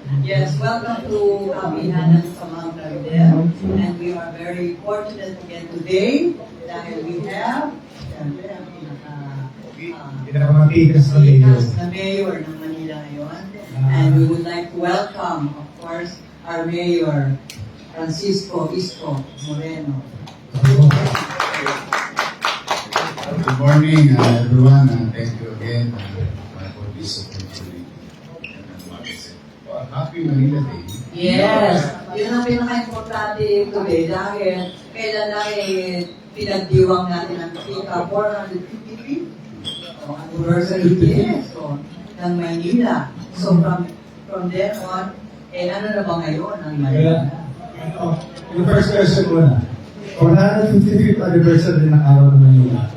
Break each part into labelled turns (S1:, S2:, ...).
S1: Yes, welcome to Kapihanan sa Mount Cardel. And we are very fortunate again today dahil we have, siyempre, ang
S2: pinakamatikas na mayor.
S1: na mayor ng Manila ngayon. And we would like to welcome, of course, our mayor, Francisco Isko Moreno.
S3: Good morning, everyone, and thank you again for this opportunity. Happy Manila Day.
S1: Yes, yun ang pinaka-importante today dahil kailan na pinagdiwang natin ang Ika 453 anniversary ng Manila. So from then on, ano na ba ngayon ang Manila?
S2: Yung first question muna. 455th anniversary ng araw ng Manila.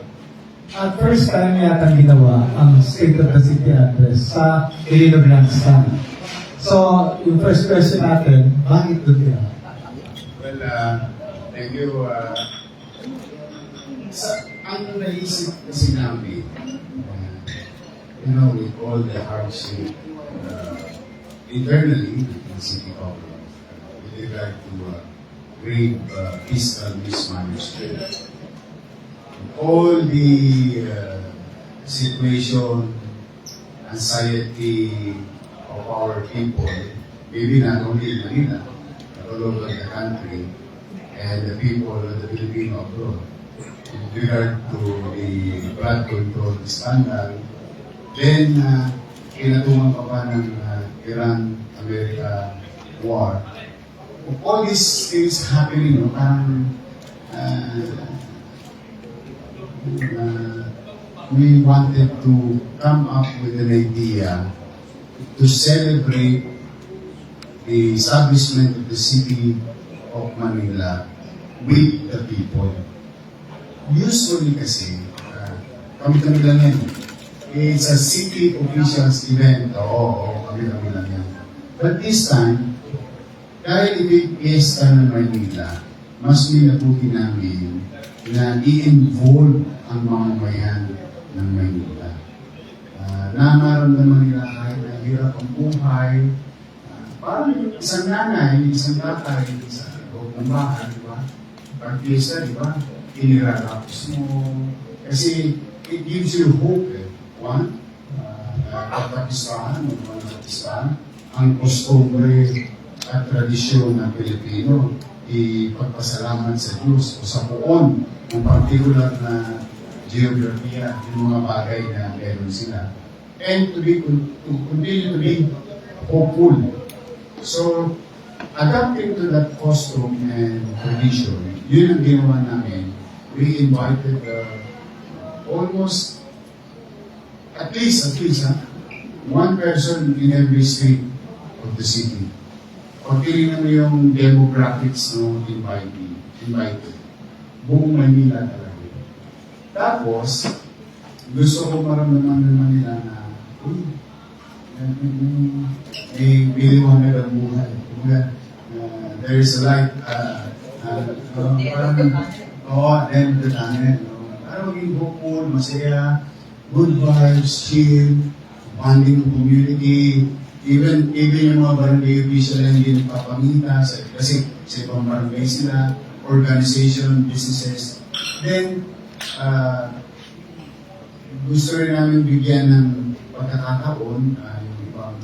S2: At first time yata ginawa ang State of the City Address sa Iloilo Grandstand. So, yung first question natin, bakit doon kaya?
S3: Well, thank you. Ang naisip kasi namin, with all the hardship internally in the city government, with regard to grave fiscal mismanagement, all the situation, anxiety of our people, maybe not only in Manila, but all over the country, and the people of the Filipino abroad, with regard to the blood control scandal, then kinatungan pa ba ng Iran-America war. All these things happening, parang we wanted to come up with an idea to celebrate the establishment of the city of Manila with the people. Usually kasi, kami-kami lang yan. It's a city officials event. Oo, kami-kami lang yan. But this time, dahil ito'y piyesta ng Manila, mas minabuti namin na i-involve ang mamamayan ng Manila. Namaramdaman nila kahit na hirap ang buhay. Parang isang nanay, isang tatay sa loob ng bahay, di ba? Pag-piyesta, di ba? Inirarapos mo. Kasi it gives you hope. One, pagkapistahan, ang kostumbre at tradisyon ng Pilipino, ipagpasalamat sa Diyos o sa poon ng particular na geografiya, yung mga bagay na meron sila. And to continue to be hopeful. So, adapting to that custom and tradition, yun ang ginawa namin. We invited almost, at least, one person in every street of the city. Pag tinignan mo yung demographics no, invited. Buong Manila talaga. Tapos, gusto ko maramdaman naman nila na may biliwanag ang buhay. There is a light, then the tunnel. Parang maging hopeful, masaya, good vibes, chill, bonding ng community, even yung mga barangay official na hindi nagpapamita kasi sa ibang barangay sila, organization, businesses. Then, gusto rin namin bigyan ng pagkakataon yung ibang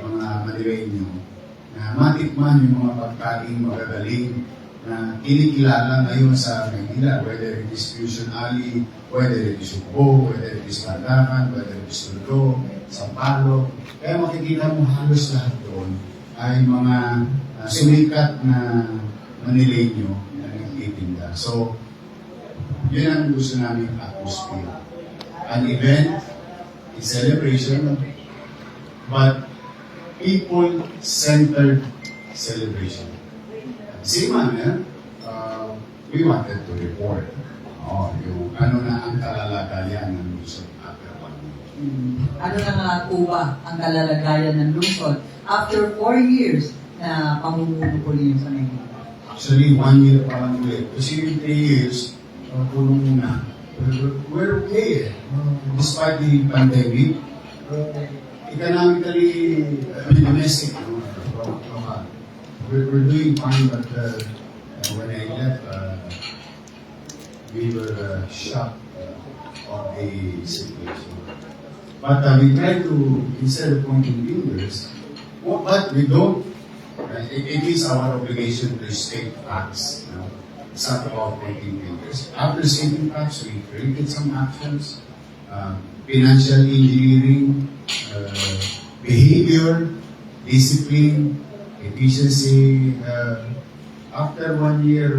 S3: mga Manileño na matikman yung mga pagkain magagaling na kinikilala ngayon sa Manila, whether it is Fusion Alley, whether it is Ugbo, whether it is Pandakan, whether it is Tuldo, Sampalo. Kaya makikita mo halos lahat doon ay mga sumikat na Manileño na nagtitinda. So, yun ang gusto namin atmosphere. An event, a celebration, but people-centered celebration. At the same manner, we wanted to report yung ano na ang kalalagayan ng Luzon after 1 year.
S1: Ano na nga po ba ang kalalagayan ng lungsod after 4 years na pamumuno po ninyo sa Manila?
S3: Actually, 1 year pa lang ulit. Kasi yung 3 years, tulong muna. We're okay eh. Despite the pandemic, economically, domestic, we're doing fine, but when I left, we were shocked of the situation. But we try to, instead of pointing fingers, but we don't. It is our obligation to state facts. It's not about pointing fingers. After stating facts, we created some actions, financial engineering, behavior, discipline, efficiency. After 1 year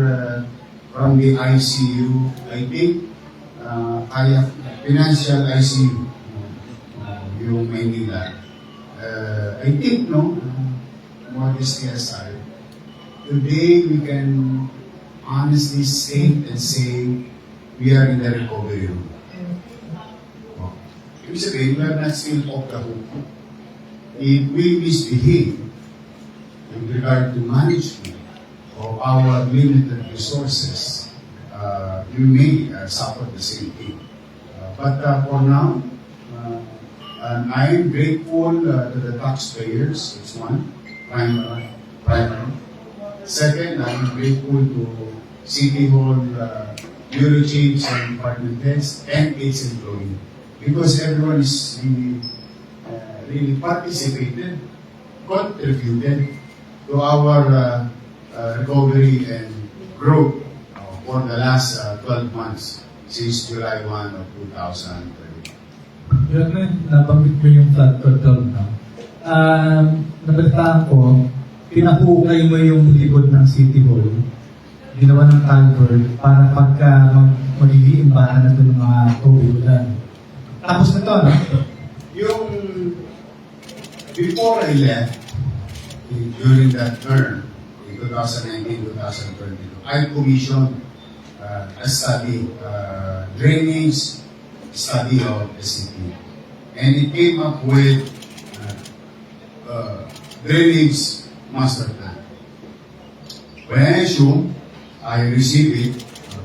S3: from the ICU, I think, financial ICU, yung Maynila. I think, modesty aside, today we can honestly state and say we are in the recovery room. Ibig sabihin, we are not still off the hook. If we misbehave with regard to management of our limited resources, we may suffer the same thing. But for now, and I'm grateful to the taxpayers. It's one, primary. Second, I'm grateful to City Hall, bureau chiefs and department heads and its employees, because everyone is really participated, contributed to our recovery and growth for the last 12 months since July 1 of 2020.
S2: Yun na, nabanggit mo yung flood control, no? Nabalitaan ko, pinahukay mo yung likod ng City Hall, ginawa ng culvert para pagka mag-iimbahan na ito ng mga tubig ulan. Tapos na ito, no?
S3: Yung before I left, during that term, in 2019-2022, I commissioned a study, drainage study of SCP. And it came up with drainage master plan. When I assume, I received it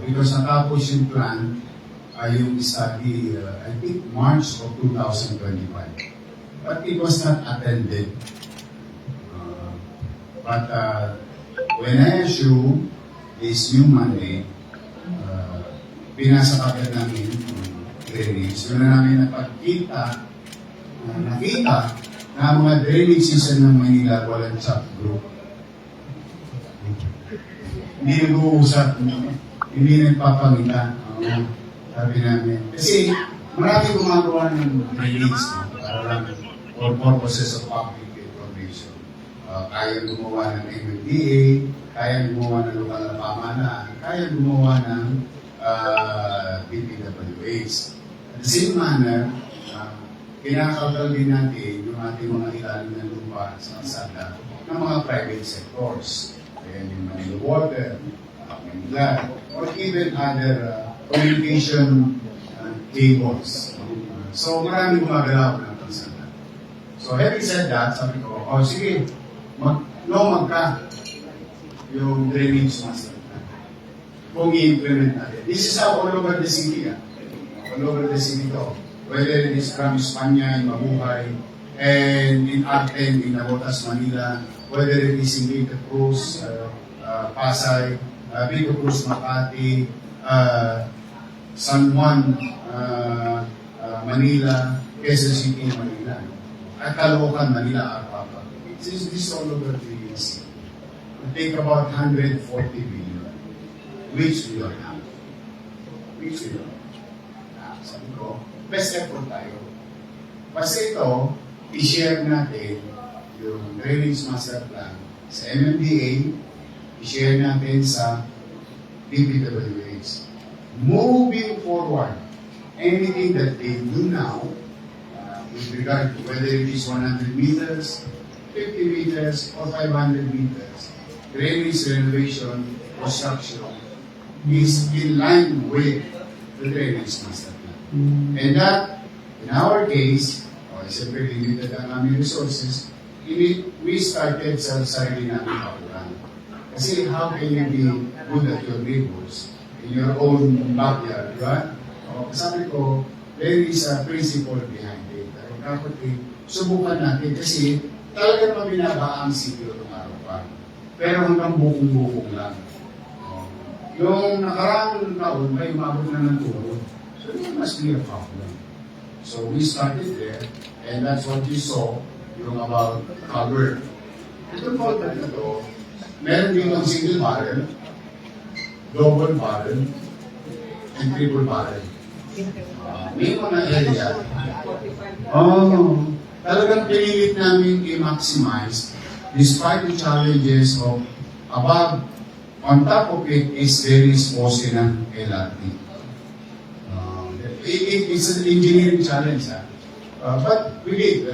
S3: because natapos yung plan ay yung study, I think March of 2025. But it was not attended. But when I assume this new Monday, pinasa kagad namin drainage. Doon na namin nakita na mga drainage system ng Manila walang chat group. Hindi nag-uusap, hindi nagpapangita. Sabi namin. Kasi marami gumagawa ng drainage para lang for purposes of public information. Kaya gumawa ng MMDA, kaya gumawa ng lokal na pamahalaan, kaya gumawa ng DPWH. At the same manner, kinakautal din natin yung ating mga ilalim ng lupa sa kasada ng mga private sectors. Ayan yung Manila Water, Manila, or even other communication cables. So maraming gumagalaw ng kasada. So having said that, sabi ko, sige, lumag ka yung drainage master plan. Kung i-implement natin. This is how all over the city. All over the city to. Whether it is from Espanya, in Mabuhay, and in Arten, in Navotas, Manila, whether it is in Vita Cruz, Pasay, Vita Cruz, Makati, San Juan, Manila, Quezon City, Manila, at Caloocan, Manila, Arpapa. This is all over the city. Take about 140 billion, which we don't have. Sabi ko, best effort tayo. Basta ito, i-share natin yung drainage master plan sa MMDA, i-share natin sa DPWH. Moving forward, anything that they do now, with regard to whether it is 100 meters, 50 meters, or 500 meters, drainage renovation, construction, is in line with the drainage master plan. And that, in our case, siyempre limited ang aming resources, we started sa sarili namin kapuran. Kasi how can you be good at your neighbors in your own backyard, di ba? Sabi ko, there is a principle behind it. Dapat subukan natin kasi talaga naman binaba ang siklo ng araw pa. Pero hanggang bukong-bukong lang. Yung nakaraang taon, may umabot na ng turo. So it must be a problem. So we started there, and that's what you saw, yung about cover. Ito po na ito, meron din ang single barrel, double barrel, and triple barrel. May mga area. Talagang pinilit namin i-maximize despite the challenges of above, on top of it is very exposed ng LRT. It's an engineering challenge. But we did.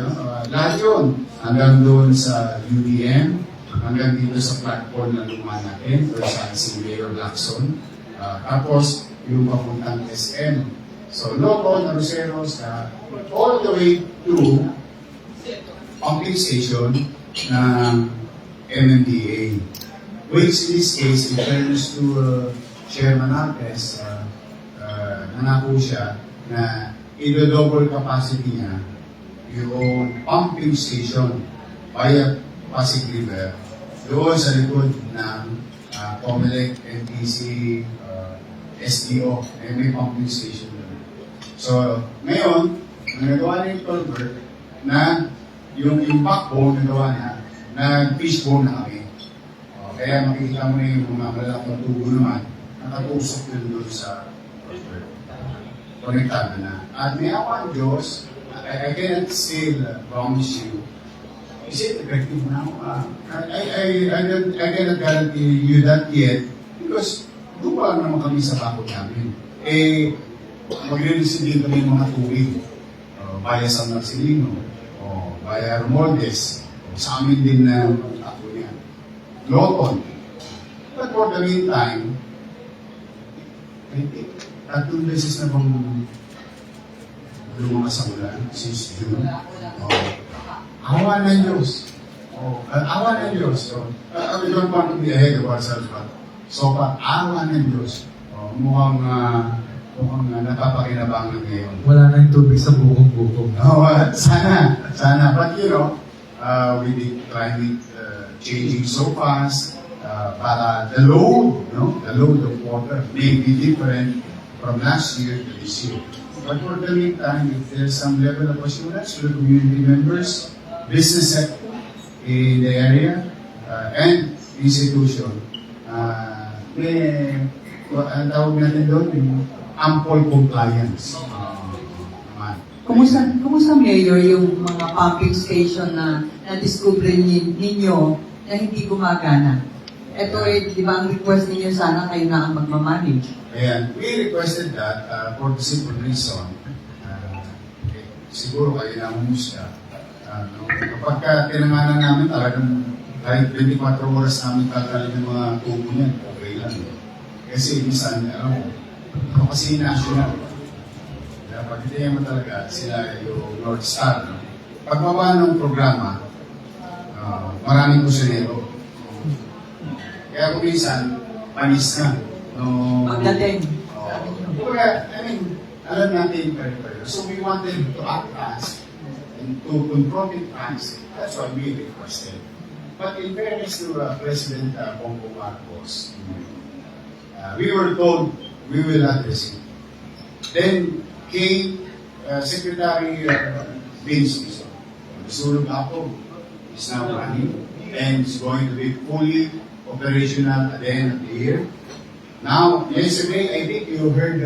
S3: Lahat yun. Hanggang doon sa UDM, hanggang dito sa platform na luma natin, for si Mayor Lacson. Tapos, yung papuntang SM. So, Loco, Naroceros, all the way to pumping station ng MMDA. Which in this case, in fairness to Chairman Alves, nangako siya na i-double capacity niya yung pumping station via Pasig River doon sa likod ng Comelec, NTC, SDO, may pumping station doon. So, ngayon, nagawa niya yung culvert na yung backbone nagawa niya, nag-fishbone na kami. Kaya makikita mo na yung mga malalaking tubo naman, nakatusok yun doon sa culvert. Konektado na. At may awa ang Diyos, I cannot still promise you, is it effective now? I cannot guarantee you that yet because duwa naman kami sa bakod namin. Magre-receive din kami ng mga tubig via San Marcelino o via Romualdez sa amin din na ako niya. Loton. But for the meantime, I think, 3 beses na bang lumakas sa ulan since June. Awa ng Diyos. Awa ng Diyos. We don't want to be ahead of ourselves, but so far, awa ng Diyos. Mukhang napapakinabangan ngayon.
S2: Wala na yung tubig sa bukong-bukong.
S3: Sana. But with the climate changing so fast, para the load of water may be different from last year to this year. But for the meantime, if there's some level of assurance to the community members, business sector in the area, and institution, ang tawag natin doon, yung ample compliance.
S1: Kumusta Mayor yung mga pumping station na na-discover ninyo na hindi gumagana? Ito di ba ang request ninyo sana kayo na ang magmamanage?
S3: Ayan, we requested that for the simple reason, siguro kayo na humusga. Kapag tinanganan namin talagang kahit 24 oras namin tatalin ng mga tubo niyan, okay lang. Kasi minsan, kasi national. Pag hindi mo talaga, sila yung North Star. Pagbaba ng programa, maraming kusinero. Kaya kung minsan, panis na.
S1: Pagdating.
S3: Alam natin pare-pare. So we wanted to act fast and to confront it fast. That's why we requested. But in fairness to President Bongbong Marcos, we were told we will address it. Then came Secretary Vince. Sulog ako is now running and is going to be fully operational at the end of the year. Now, yesterday, I think you heard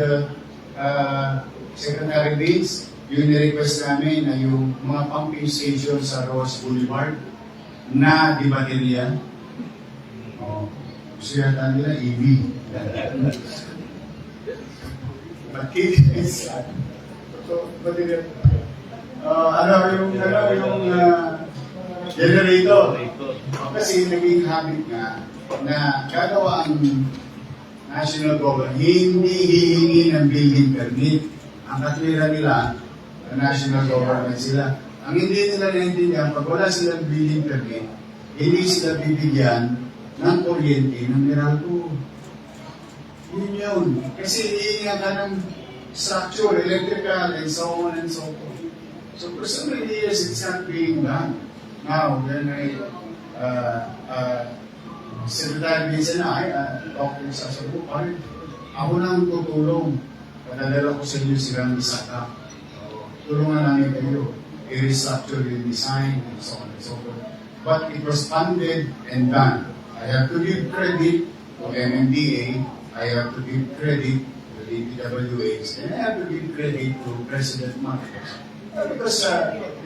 S3: Secretary Vince, yung request namin na yung mga pumping station sa Ross Boulevard na di baterya. Gusto yata nila EV. But is so, baterya. Yung generator. Kasi naging habit nga na gagawa ang national government, hindi hihingi ng building permit. Ang katwira nila, national government sila. Ang hindi nila naintindihan, pag wala silang building permit, hindi sila bibigyan ng kuryente ng Meralco. Yun. Kasi hihinga ka ng structure, electrical, and so on and so forth. So for so many years, it's not being done. Now, when Secretary Vincent and I talked to Sasabu, ako nang tutulong. Padadala ko sa inyo silang isaka. Tulungan namin kayo. I-restructure yung design and so on and so forth. But it was funded and done. I have to give credit to MMDA. I have to give credit to the DPWH. And I have to give credit to President Marcos. Because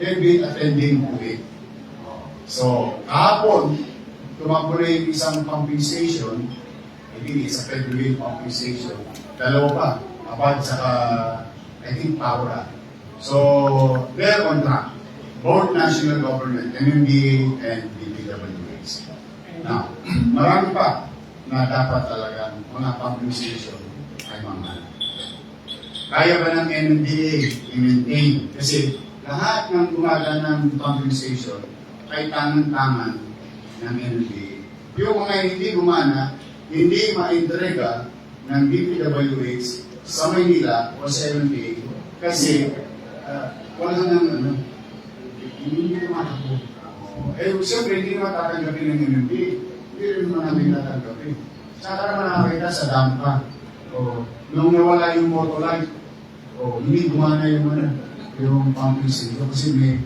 S3: they've been attending to it. So, kahapon, tumakbo na yung isang pumping station. I think it's a federal pumping station. Dalawa pa. Abad saka, I think, Paura. So, they're on track. Both national government, MMDA and DPWH. Now, marami pa na dapat talagang mga pumping station ay mga kaya ba ng MMDA i-maintain? Kasi lahat ng gumagana ng pumping station ay tangan-tangan ng MMDA. Yung mga hindi gumana, hindi ma-entrega ng DPWH sa Maynila o sa MMDA kasi wala nang hindi tumatakbo. Siyempre, hindi naman tatanggapin ng MMDA. Hindi rin naman namin tatanggapin. Saka naman nakakita sa dampa. Nung nawala yung motolight, hindi gumana yung pumping station kasi may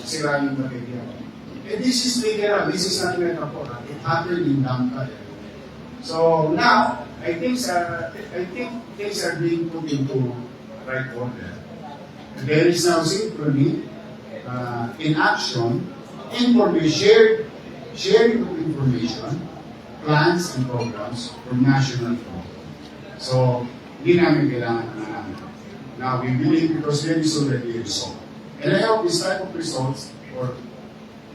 S3: sira yung baterya. This is literal. This is not metaphor. It happened in dampa. So now, I think things are being put into right order. There is now synchrony in action, sharing of information, plans and programs from national front. So, hindi namin kailangan na namin. Now, we believe because there is already a result. And I hope this type of results or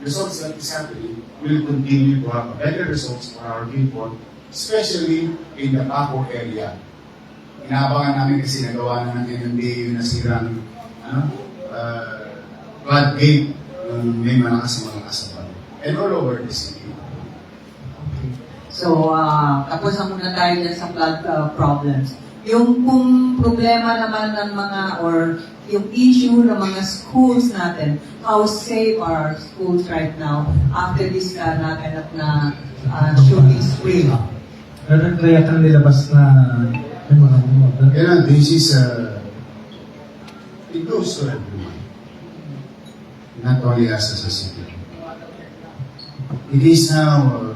S3: results that is happening will continue to have better results for our people, especially in the Paco area. Inaabangan namin kasi nagawa na ng MMDA yung nasirang floodgate yung may malakas na mga kasapan. And all over the city.
S1: So, tapos na muna tayo dyan sa flood problems. Yung kung problema naman ng mga, or yung issue ng mga schools natin, how safe are our schools right now after this naganap na shooting spree?
S2: Kaya kang nilabas na yung mga
S3: This is, it goes to everyone. Not only us as a city. It is now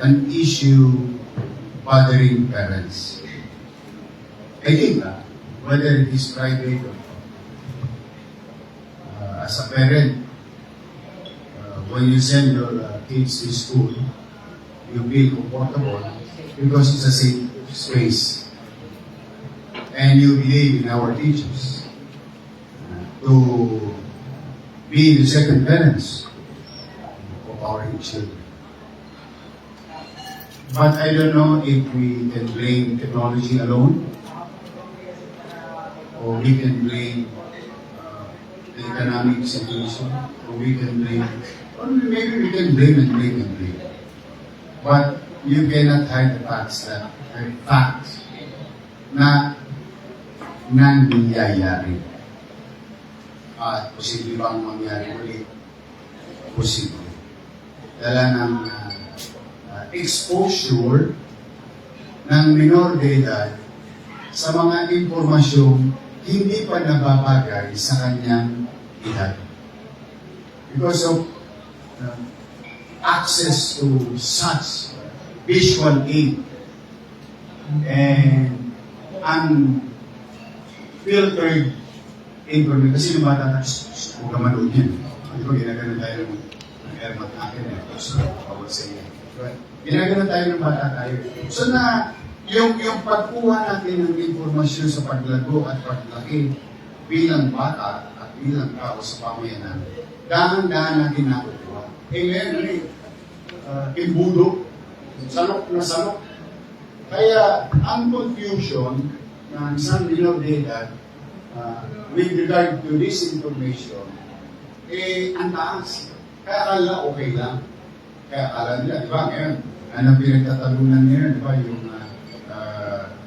S3: an issue bothering parents. I think whether it is private or as a parent, when you send your kids to school, you feel comfortable because it's a safe space. And you believe in our teachers to be the second parents of our children. But I don't know if we can blame technology alone, or we can blame the economic situation, or we can blame, or maybe we can blame and blame and blame. But you cannot hide the facts that are facts na nangyayari. At posible bang mangyari ulit? Posible. Dala ng exposure ng minor de edad sa mga impormasyong hindi pa nababagay sa kanyang edad. Because of access to such visual aid and unfiltered information. Kasi yung bata na, huwag ka manood yan. Di ba, ginagano tayo ng airmat natin eh. So, bawal sa iyo. Ginagano tayo ng bata tayo. So na, yung pagkuha natin ng informasyon sa paglago at paglaki bilang bata at bilang tao sa pamayanan, dahan-dahan natin nakukuha. Ngayon, imbudo, salok na salok. Kaya, ang confusion ng isang minor de edad with regard to this information, ang taas. Kaya akala okay lang. Kaya akala nila, di ba, ngayon, anong pinagtatalunan ngayon, di ba, yung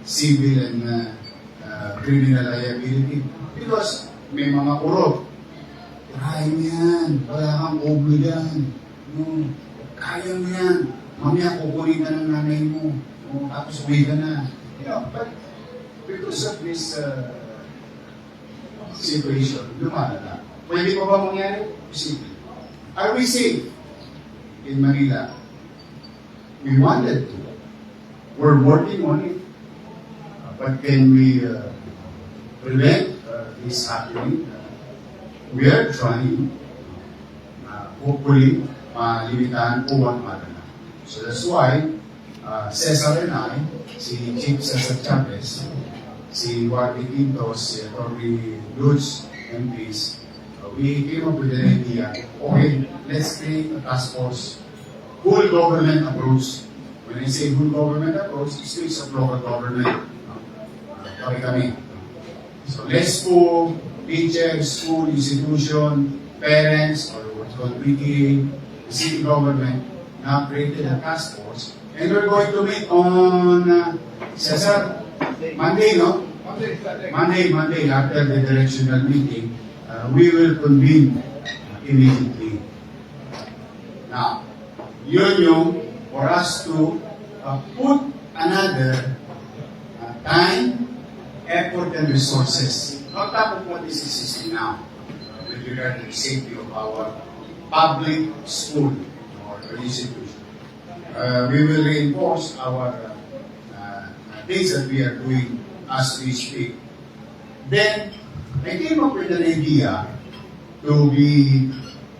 S3: civil and criminal liability. Because may mga urot. Kaya mo yan. Wala kang oblo yan. No. Kaya mo yan. Mamaya kukunin ka ng nanay mo. No. Tapos uwi ka na. You know, but because of this situation, lumalala. Pwede pa ba mangyari? Posible. Are we safe in Manila? We wanted to. We're working on it. But can we prevent this happening? We are trying. Hopefully, malimitahan po ang madala. So that's why Cesar and I, si Chief Cesar Chavez, si Wardy Quintos, si Atty. Lutz, MPs, we came up with an idea, okay, let's create a task force, whole government approach. When I say whole government approach, it speaks of local government. Kami. So let's po, teachers, school, institution, parents, or what's called PTA, the city government, now created a task force. And we're going to meet on, Cesar, Monday, no? Monday, after the directional meeting, we will convene immediately. Now, yun yung for us to put another time, effort, and resources on top of what is existing now with regard to the safety of our public school or institution. We will reinforce our things that we are doing as we speak. Then, I came up with an idea to be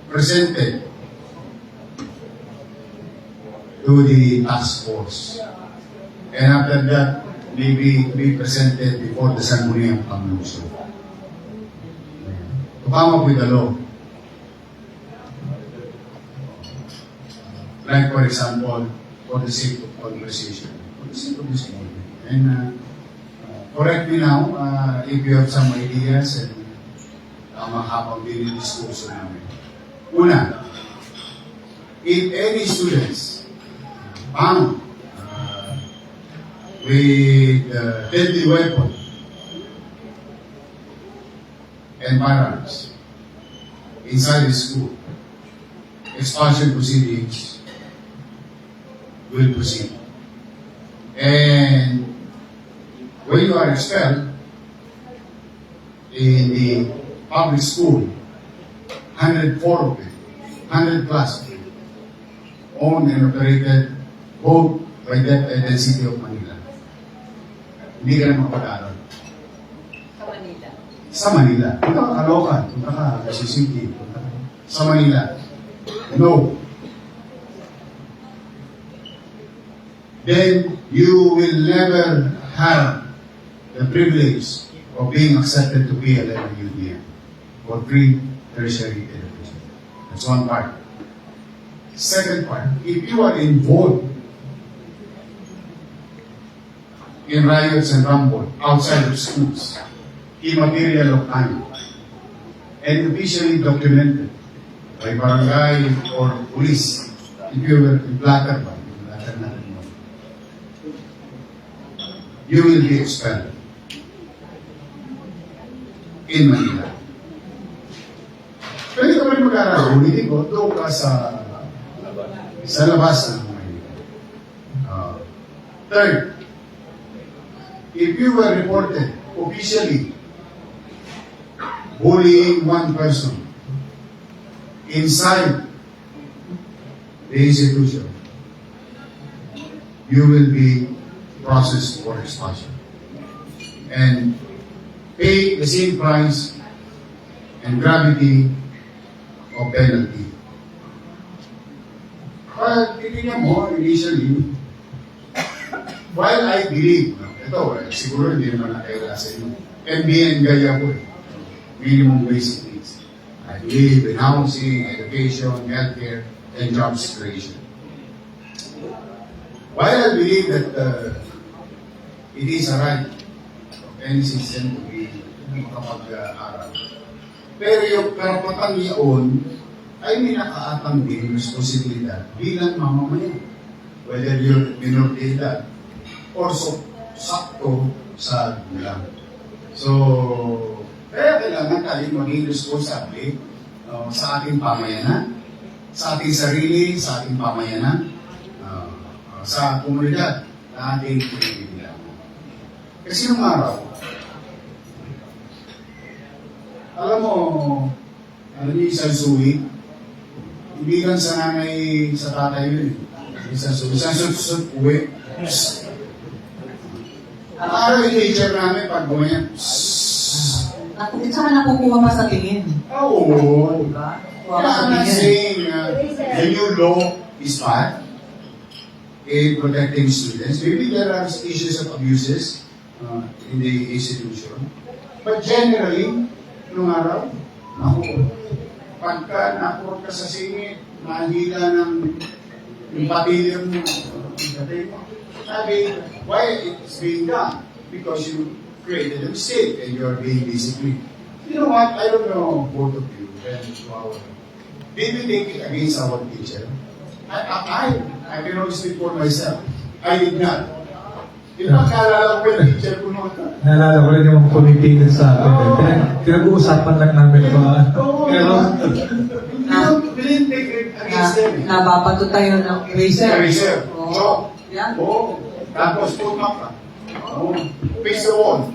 S3: presented to the task force. And after that, maybe be presented before the Sangguniang Pangluso. To come up with a law. Like, for example, for the sake of conversation. For the sake of this morning. And correct me now if you have some ideas and habang dinidiskurso namin. Una, if any students found with deadly weapon and firearms inside the school, expulsion proceedings will proceed. And when you are expelled in the public school, 104 of it, 100 plus, owned and operated both by DepEd and City of Manila. Hindi ka na mapag-aaral.
S1: Sa Manila.
S3: Sa Manila. Punta ka Caloocan, punta ka City, punta ka sa Manila. No. Then you will never have the privilege of being accepted to be a level UDM for free tertiary education. That's one part. Second part, if you are involved in riots and rumble outside of schools, immaterial of time, and officially documented by barangay or police, if you were in Platter, you will be expelled in Manila. Pwede ka pa rin mag-aaral, hindi ko, doon ka sa labas ng Manila. Third, if you were reported officially bullying one person inside the institution, you will be processed for expulsion and pay the same price and gravity of penalty. But titignan mo, initially, while I believe, ito, siguro hindi naman nakailan sa inyo, MBN gaya po, minimum basic needs. I believe in housing, education, healthcare, and jobs creation. While I believe that it is a right of any citizen to be makapag-aral, pero yung karapatang iyon ay may nakaatang din responsibilidad bilang mamamayan. Whether you're minor de edad or sakto sa gulang. So, Kaya kailangan tayo maging responsable sa ating pamayanan, sa ating sarili, sa ating pamayanan, sa komunidad na ating pinipigilan. Kasi nung araw, alam mo, ni isang suwi, hindi lang sa nanay, sa tatay yun. Isang suwi, uwi. Ang araw yung teacher namin, pag gumanyan,
S1: At saka nakukuha pa sa tingin.
S3: oo.
S1: Diba?
S3: Yeah, I'm not saying the new law is bad in protecting students. Maybe there are issues of abuses in the institution. But generally, nung araw, pagka nakurot ka sa singit, mahila ng patilya mo, sabi, why it's being done? Because you created a mistake and you're being disciplined. You know what? I don't know both of you and did we take it against our teacher? I can only speak for myself. I did not. Di ba kaalala ko yung teacher ko noon?
S2: Naalala ko rin yung committee dun sa akin. Pinag-uusapan lang namin ba? Pero,
S3: We didn't take it against them.
S1: Nababato tayo ng eraser.
S3: Eraser.
S1: Oo. Yan.
S3: Oo. Tapos, put map ka. Oo. Face the wall.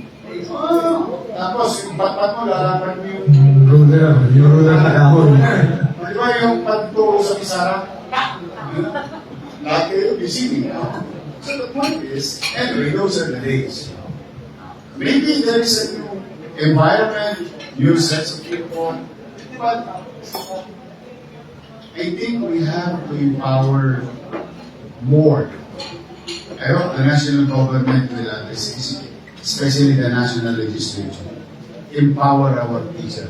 S3: Tapos, yung bat-bat mo, lalapan mo yung
S2: ruler na kahon.
S3: di ba yung pagturo sa pisara? Lagi yung receiving. So the point is, anyway, those are the days. Maybe there is a new environment, new sets of people, but I think we have to empower more. I hope the national government will especially the national legislature, empower our teachers,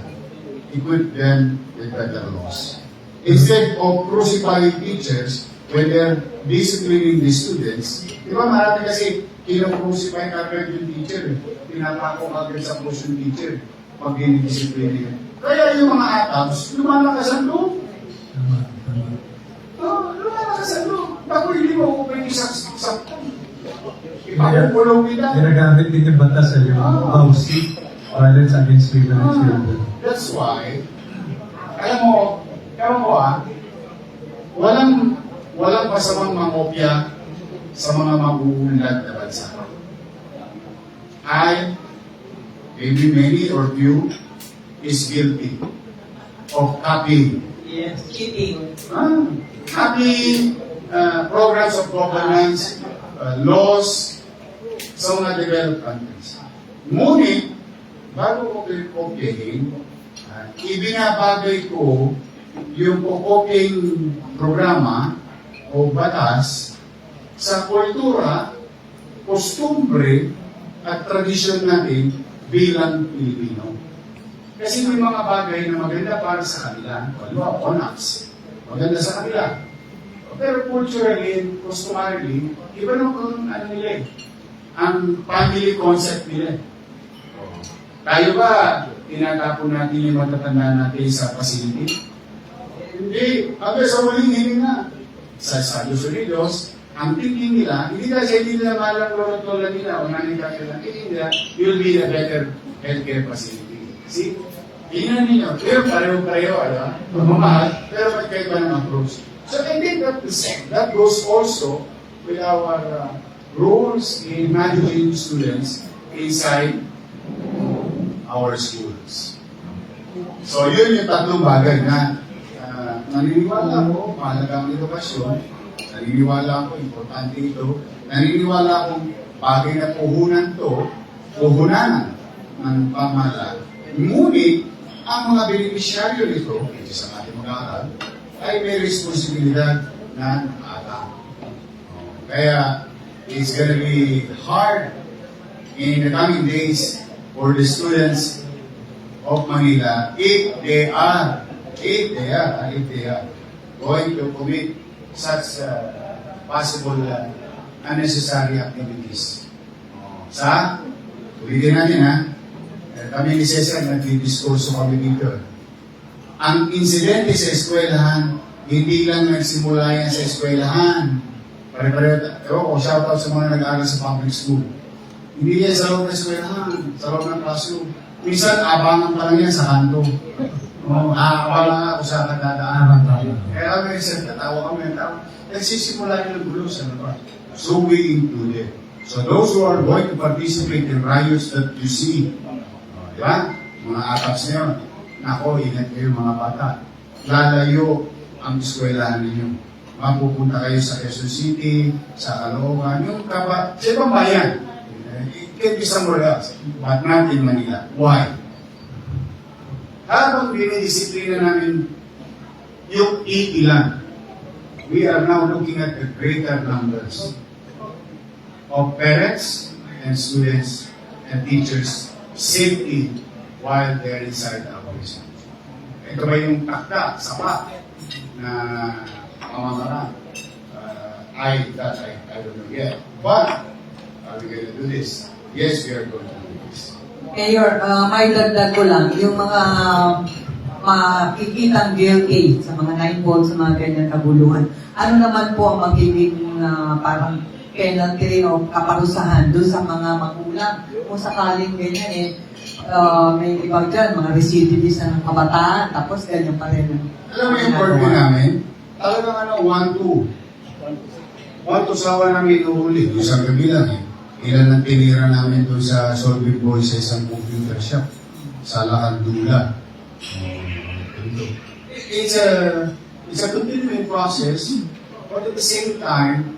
S3: equip them with better laws. Instead of crucifying teachers when they're disciplining the students, di ba marami kasi kino-crucify agad yung teacher, pinapako agad sa push yung teacher pag dinidisiplina yun. Kaya yung mga ATABs, lumalakas ang loob. Lumalakas ang loob. Bago hindi mo ako pwede sa ipakukulong nila.
S2: Ginagamit din yung batas sa yung VAUSI, Violence Against Women and Children.
S3: That's why, alam mo walang masamang mangopya sa mga maguunlad na bansa. Maybe many or few, is guilty of copying.
S1: Yes. Cheating.
S3: Copying programs of governance, laws sa mga developed countries. Ngunit, bago ko kopyahin, ibinabagay ko yung kopying programa o batas sa kultura, kostumbre at tradisyon natin bilang Pilipino. Kasi may mga bagay na maganda para sa kanila. Halimbawa, ONAX. Maganda sa kanila. Pero culturally and customarily, iba naman ano nila eh. Ang family concept nila. Tayo ba, tinatapon natin yung matatanda natin sa facility? Hindi. Hanggang sa huling hininga. Sa Estados Unidos, ang thinking nila, hindi kasi hindi nila malang lolo-lola nila o nanay-kakila, hindi nila, you'll be a better healthcare facility. See? Tingnan ninyo. Pero pareho-pareho, mamahal, pero magkaiba ng approach. So I think that goes also with our roles in managing students inside our schools. So yun yung tatlong bagay na naniniwala ko, mahalaga ang edukasyon, naniniwala ko, importante ito, naniniwala akong bagay na puhunan ng pamahalaan. Ngunit, ang mga beneficiaryo nito, sa ating mag-aaral, ay may responsibilidad na nakatang. Kaya, it's gonna be hard in the coming days for the students of Manila if they are going to commit such possible unnecessary activities. Ulitin natin kami ni Cesar nagdidiskurso kami dito. Ang insidente sa eskwelahan, hindi lang nagsimula yan sa eskwelahan. Pare-pareho, shoutout sa mga nag-aaral sa public school. Hindi yan sa loob ng eskwelahan, sa loob ng classroom. Minsan, abangan pa lang yan sa kanto. Abangan ako sa kadadaanan. Kaya kami, sir, tatawa kami. Nagsisimula yung gulo sa labas. So we included. So those who are going to participate in riots that you see, di ba? Mga ataps na yun. Nako, ingat kayo mga bata. Lalayo ang eskwelahan ninyo. Mapupunta kayo sa Quezon City, sa Caloocan, yung sa ibang bayan. It can be somewhere else, but not in Manila. Why? Habang dinidisiplina namin yung iilan, we are now looking at the greater numbers of parents and students and teachers safety while they're inside our prison. Ito ba yung takda, sapat na pamamaraan? I don't know yet. But, are we going to do this? Yes, we are going to do this.
S1: Mayor, may dagdag ko lang, yung mga makikitang guilty sa mga 9 volts, sa mga ganyan kabuluhan. Ano naman po ang magiging parang penalty o kaparusahan doon sa mga magulang? Kung sakaling ganyan may iba dyan, mga recidivist ng kabataan, tapos ganyan pa rin.
S3: Alam mo yung purview namin? Talagang 1-2 sawa namin inuhuli. Yung sa gabi lang Ilan ang tinira namin doon sa Solving Boy sa isang computer shop sa Lakandula. It's a continuing process, but at the same time,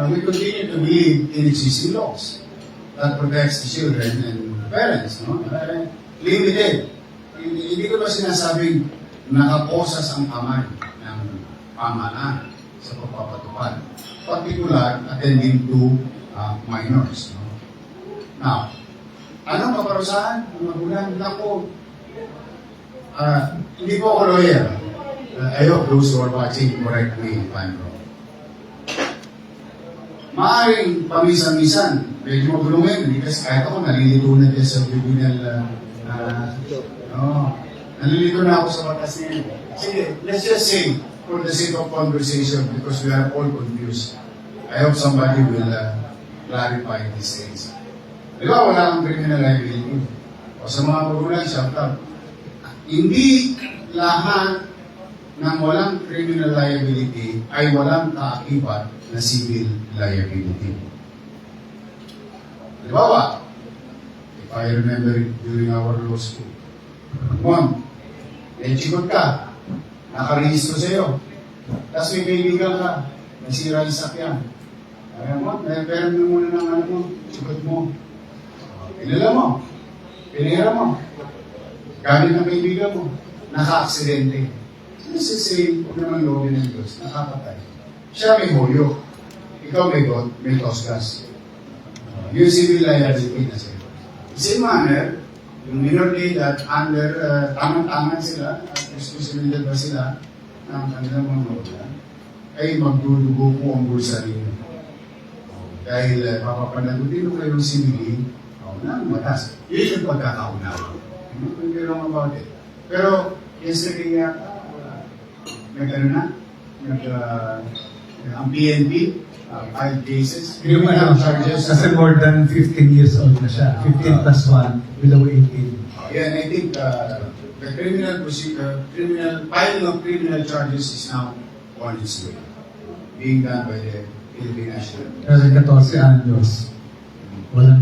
S3: we continue to believe in existing laws that protects the children and parents. No? Limited. Hindi ko ba sinasabing nakaposas ang kamay ng pamahalaan sa pagpapatupad. Particular, attending to minors. No? Now, anong kaparusahan ng magulang? Nako, hindi po ako lawyer. I hope those who are watching correct me if I'm wrong. Maaaring pamisan-misan, medyo magulungin, hindi kasi kahit ako nalilito na dyan sa tribunal. Nalilito na ako sa batas niya. Sige, let's just say, for the sake of conversation, because we are all confused, I hope somebody will clarify these things. Di ba, wala kang criminal liability. O sa mga magulang, shout out. Hindi lahat ng walang criminal liability ay walang kaakibat na civil liability. Di ba ba? If I remember it during our law school. One, chikot ka, nakarehistro sa'yo. Tapos may kaibigan ka, nasira yung sakyan. Kaya mo, pera mo muna ng ano mo, chikot mo. Pinala mo, pinira mo. Gamit ng kaibigan mo, naka-aksidente. This is saying, kung naman loob ng Diyos, nakapatay. Siya may hoyo. Ikaw may tosgas. Yung civil liability na sa'yo. Same manner, yung minor de edad, under, tangan-tangan sila, at responsibilidad ba sila, ng kanilang mga magulang, ay magdudugo po ang bulsa ninyo. Dahil papapanagutin ko kayong civil, na matas. Yun yung pagkakaunawa. Hindi wrong about it. Pero, yesterday ang PNP, 5 cases.
S2: Yung
S3: charges.
S2: kasi more than 15 years old na siya. 15 plus 1, below 18.
S3: Yeah, and I think the criminal procedure, filing of criminal charges is now on its way. Being done by the Philippine National Police.
S2: Pero 14 anyos. Walang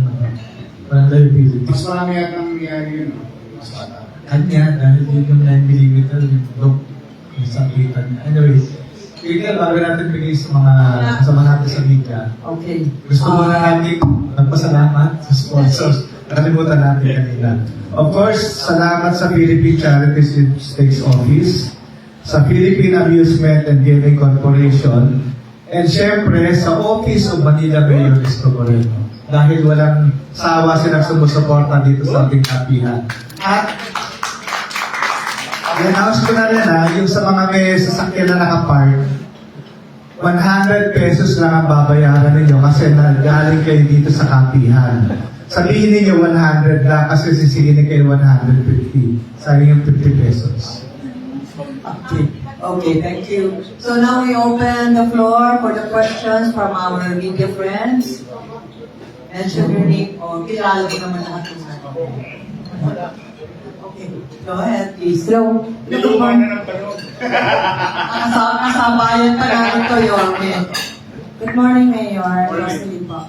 S2: liability.
S3: Mas marami yata ang nangyayari yun, no? Mas bata.
S2: Kanya, dahil yun yung 9mm, yung look, yung sakitan niya. Anyway, Kaya bago natin bigay sa mga kasama natin sa media,
S1: Okay.
S2: gusto muna natin magpasalamat sa sponsors. Nakalimutan natin kanina. Of course, salamat sa Philippine Charities and Stakes Office, sa Philippine Amusement and Gaming Corporation, and syempre sa Office of Manila Mayor Isko Moreno. Dahil walang sawa silang sumusuporta dito sa ating kapihan. At i-announce ko na rin yung sa mga may sasakyan na nakapark, 100 pesos lang ang babayaran ninyo kasi nagaling kayo dito sa kapihan. Sabihin ninyo 100 lang kasi sisingin kayo 150. Sayang yung 50 pesos.
S1: Okay. Okay, thank you. So now we open the floor for the questions from our media friends. mention your name, o kilala ko naman lahat ng sa Okay, go ahead, please.
S4: Hello. Good morning.
S1: Nakasabayan pa natin to, Yorme.
S4: Good morning, Mayor. Rosalie po.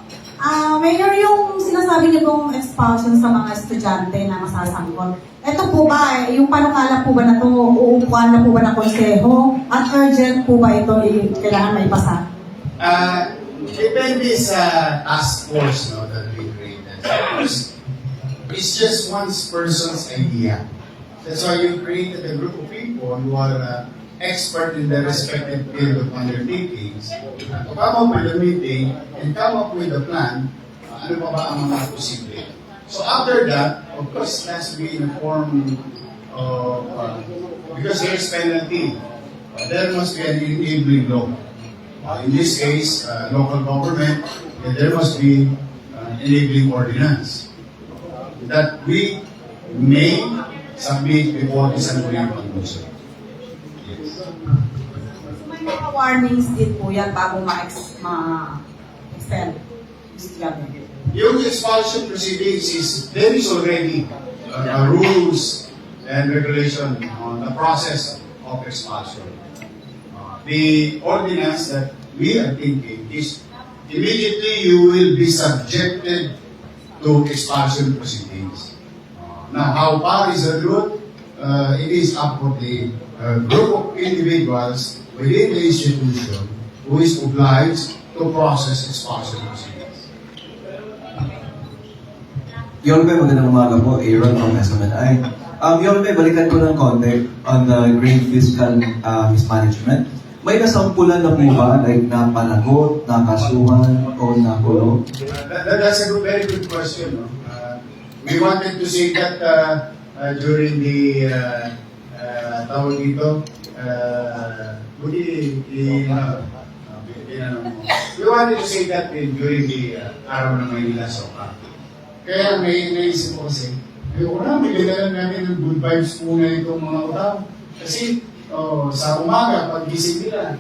S4: Mayor, yung sinasabi niyo pong expulsion sa mga estudyante na masasangkot, ito po ba, yung panukala po ba na ito, uupuan na po ba ng konseho? At urgent po ba ito, kailangan may pasa?
S3: Depende sa task force that we created. It's just one person's idea. That's why you created a group of people who are expert in their respective field of undertakings to come up with a meeting and come up with a plan. Ano pa ba ang mga posible? So after that, of course, it has to be in a form of, because there's penalty, there must be an enabling law. In this case, local government, and there must be enabling ordinance that we may submit before the Sangguniang Pangluso. Yes.
S4: So may mga warnings din po yan bago ma-extend.
S3: Yung expulsion proceedings there is already rules and regulation on the process of expulsion. The ordinance that we are thinking is immediately you will be subjected to expulsion proceedings. Now, how far is the route? It is up to the group of individuals within the institution who is obliged to process expulsion proceedings.
S5: Yorme, magandang umaga po. Aaron from SMNI. Yorme, balikan ko ng konti on the grave fiscal mismanagement. May nasampulan na po ba, like napanagot, nakasuhan, o nakulong?
S3: That's a very good question. No? We wanted to say that during the tawag dito, we wanted to say that during the araw ng Maynila Soka. Kaya may naisip ko kasi, may ganalan namin ng good vibes muna itong mga utang. Kasi sa umaga, pag gising nila,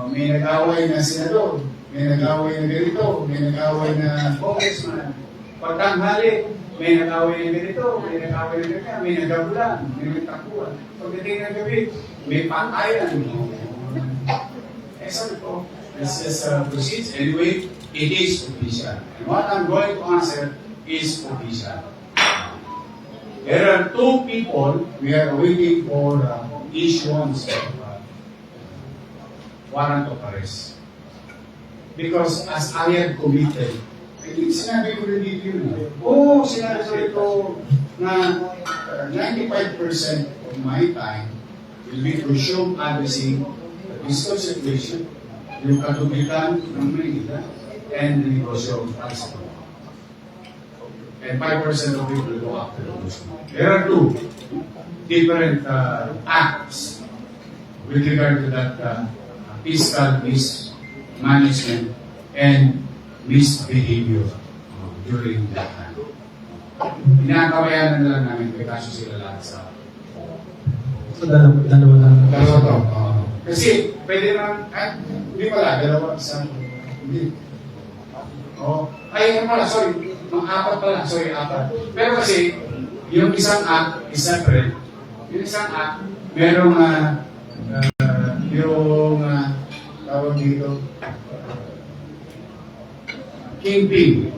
S3: may nag-away na senador, may nag-away na ganito, may nag-away na congressman. Pagtanghali, may nag-away na ganito, may nag-away na ganito, may nagabulan, may nagtakuan. Pagdating ng gabi, may pantayan. Sabi ko, let's just proceed. Anyway, it is official. And what I'm going to answer is official. There are two people we are waiting for issuance of warrant of arrest. Because as I have committed, I think sinabi ko rin dito yun. Sinabi ko ito na 95% of my time will be consumed addressing the fiscal situation, yung katubigan ng Manila, and the negosyo of Alcatraz. And 5% of it will go after the Muslim. There are two different acts with regard to that fiscal mismanagement and misbehavior during that time. Inakabayanan na lang namin kay kaso sila lahat sa
S2: So, dalawa lang.
S3: dalawa to. Kasi pwede naman, hindi pala, dalawa, isang, hindi. Sorry. Apat pala, apat. Pero kasi, yung isang act is separate. Yung isang act, merong tawag dito, kingpin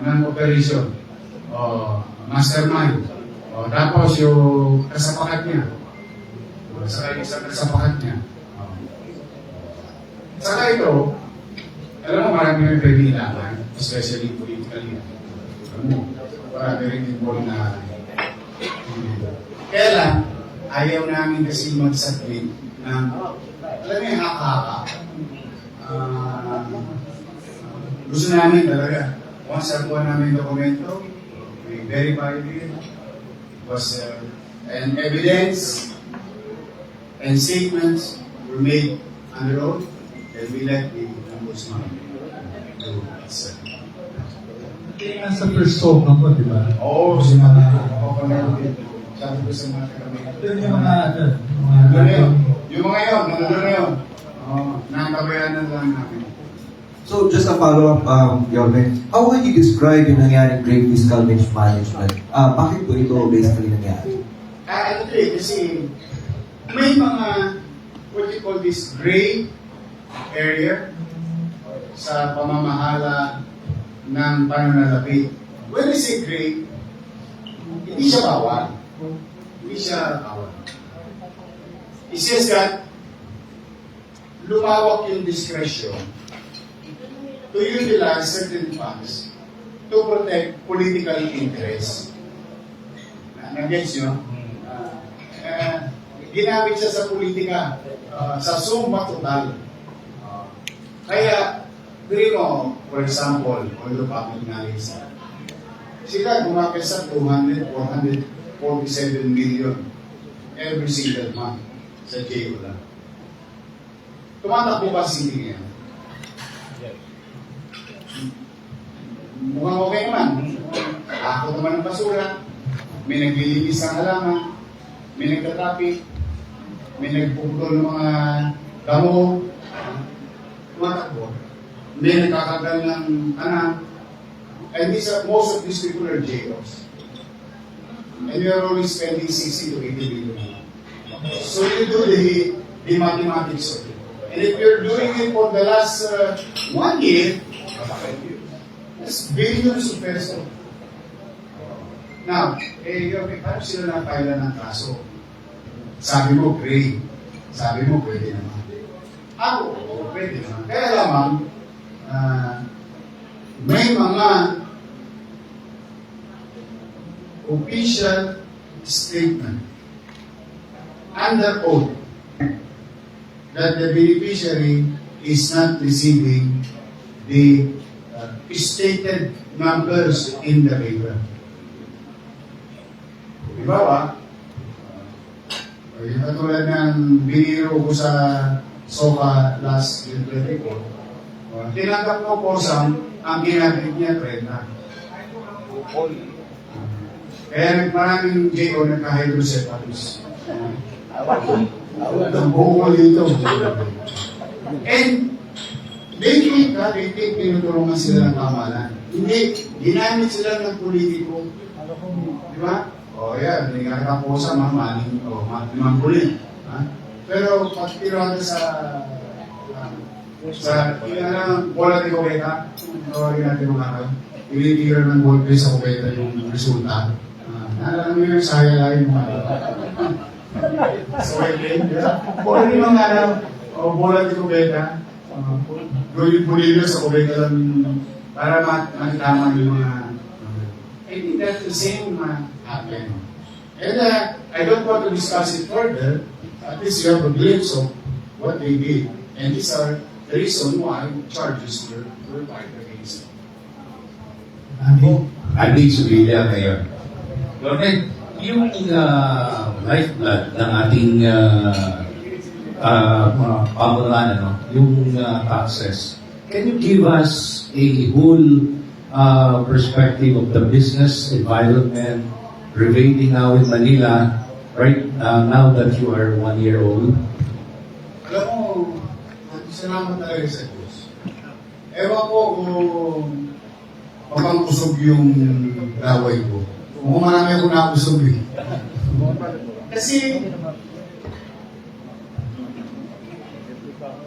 S3: ng operation, mastermind, tapos yung kasapakat niya, saka yung kasapakat niya. Saka ito, alam mo, marami yung pwede especially politically. Marami rin involved na kaya lang, ayaw namin kasi mag-submit ng, alam mo yung haka-haka. Gusto namin talaga, once nakuha namin dokumento, we verified it, was and evidence and statements were made under oath, and we let the ombudsman do its
S2: Nasa first talk na po, di ba?
S3: Oo,
S2: Sabi
S3: ko sa mga taga-Maynila.
S2: Ito yung mga
S3: Yung mga yun, nandun na yun. Nakabayanan lang namin.
S5: So, just a follow-up, Yorme, how would you describe yung nangyaring great fiscal mismanagement? Bakit po ito basically nangyari?
S3: Ano ito kasi may mga, what you call this, gray area sa pamamahala ng pananalapi. When I say gray, hindi siya bawal. Hindi siya bawal. It says that lumawak yung discretion to utilize certain funds to protect political interests. Nag-gets nyo? Ginamit siya sa politika, sa summa total. Kaya, dili mo, for example, although public knowledge, sila gumapit sa 447 million every single month sa JO lang. Tumatakbo ba si ngayon? Mukhang okay naman. Ako naman ng basura, may naglilinis ng halaman, may nagtatraffic, may nagpuputol ng mga damo, tumatakbo. May nagkakagal ng anak. And most of these people are JOs. And we are only spending 60 to 80 billion. So you do the mathematics of it. And if you're doing it for the last 1 year, that's billions of pesos. Now, paano sila na-file ng kaso? Sabi mo, great. Sabi mo, pwede naman. Ako, pwede naman. Kaya lamang, may mga official statement under oath that the beneficiary is not receiving the stated numbers in the paper. Halimbawa, yung katulad ng biniro ko sa SOCA last year 24, tinanggap ko po ang ginagit niya 30. Kaya maraming JO nagka-hydrocephalus. Ang buko dito. And they think tinutulungan sila ng pamahalaan. Hindi, ginamit sila ng politiko. Di ba? O yan, nagkakita po sa mamaling o mampulit. Pero pag tirahan sa bola de kubeta, tawagin natin mga araw, tinitira ng ballpen sa kubeta yung resulta. Naalala mo yung saya lang yung mga so, bola de mga araw, o bola de kubeta, pulilo sa kubeta lang para matitama yung mga I think that's the same happened. And I don't want to discuss it further. At least you have a glimpse of what they did. And these are the reason why charges were filed against them.
S6: Andy Subilla, Mayor. Lorne, yung lifeblood ng ating pamunuan, yung taxes, can you give us a whole perspective of the business environment prevailing now in Manila, right now that you are 1 year old?
S3: Alam mo, salamat talaga sa Diyos. Ewan ko kung mapangkusog yung laway ko. Kung marami ako nakusog eh. Kasi,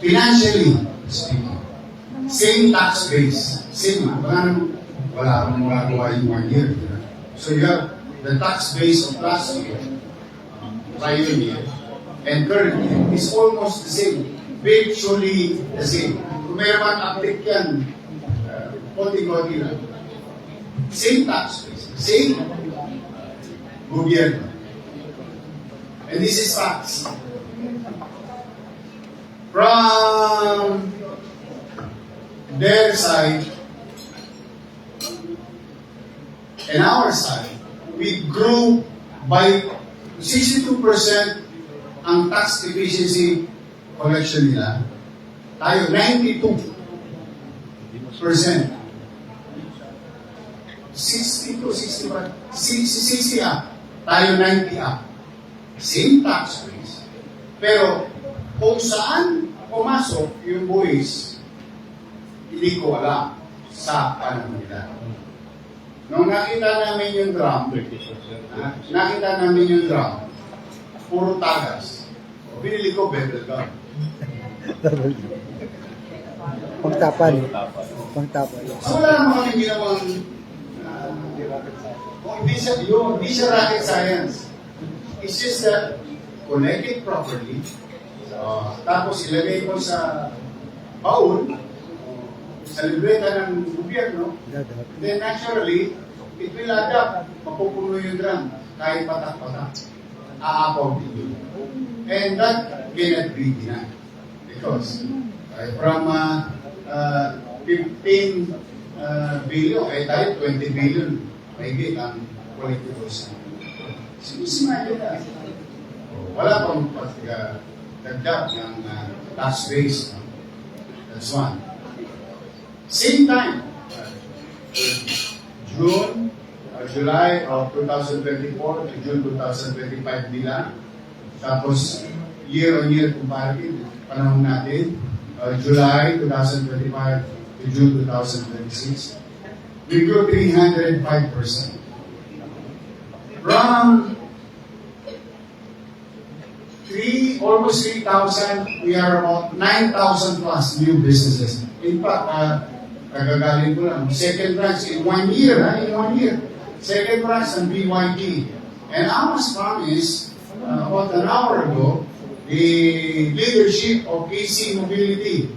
S3: financially speaking, same tax base. Same, wala akong magagawa yung 1 year. So you have the tax base of last year, prior year, and currently is almost the same. Virtually the same. Kung meron man update yan, konti-konti lang. Same tax base, same gobyerno. And this is facts. From their side and our side, we grew by 62% ang tax efficiency collection nila. Tayo 92%. 60 up. Tayo 90 up. Same tax base. Pero kung saan pumasok yung buwis, hindi ko alam sa panahon nila. Nung nakita namin yung drum, puro tagas. Binili ko better gun.
S7: Pangtapan.
S3: So wala naman kami ginawang hindi siya rocket science. It's just that connect it properly. Tapos ilagay ko sa baul, sa libreta ng gobyerno. Then naturally, it will add up. Mapupuno yung drum. Kahit patak-patak. Aapaw din yun. And that cannot be denied. Because from 15 billion, tayo 20 billion mahigit ang collectibles. Sinusimaya na. Wala pang pagdagdag ng tax base. That's one. Same time, July of 2024 to June 2025 nila. Tapos, year-on-year comparative, panahon natin, July 2025 to June 2026, we grew 305%. From almost 3,000, we are about 9,000 plus new businesses. In fact, kagagaling ko lang, second branch in 1 year, second branch ng BYD. And I was promised about an hour ago, the leadership of KC Mobility,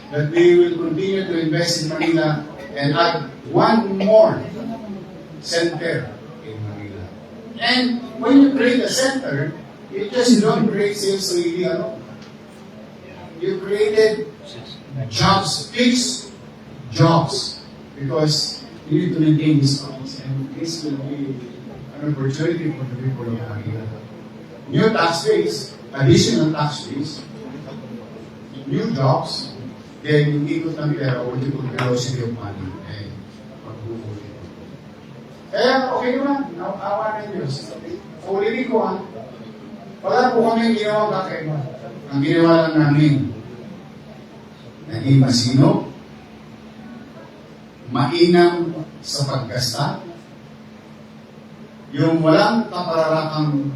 S3: that they will continue to invest in Manila and add one more center in Manila. And when you create a center, you just don't create sales really alone. You created jobs, fixed jobs, because you need to maintain these funds, and this will be an opportunity for the people of Manila. New tax base, additional tax base, new jobs, then yung ikot ng pera o yung velocity of money ay magbubuti. Kaya okay naman, awa ng Diyos. Ulitin ko wala po kami ginawang kakaiba. Ang ginawa lang namin, naging masino, mainam sa paggasta, yung walang kapararakang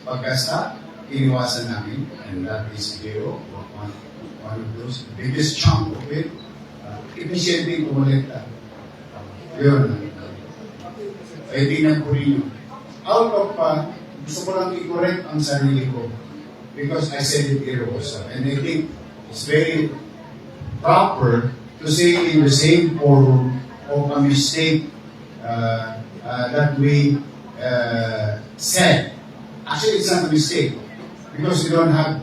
S3: paggasta, iniwasan namin, and that is zero, one of those, the biggest chunk of it, efficiently kumulekta. Yun. Ay tingnan ko rin yun. Out of, gusto ko lang i-correct ang sarili ko, because I said it here also, and I think it's very proper to say in the same forum of a mistake that we said. Actually, it's not a mistake because we don't have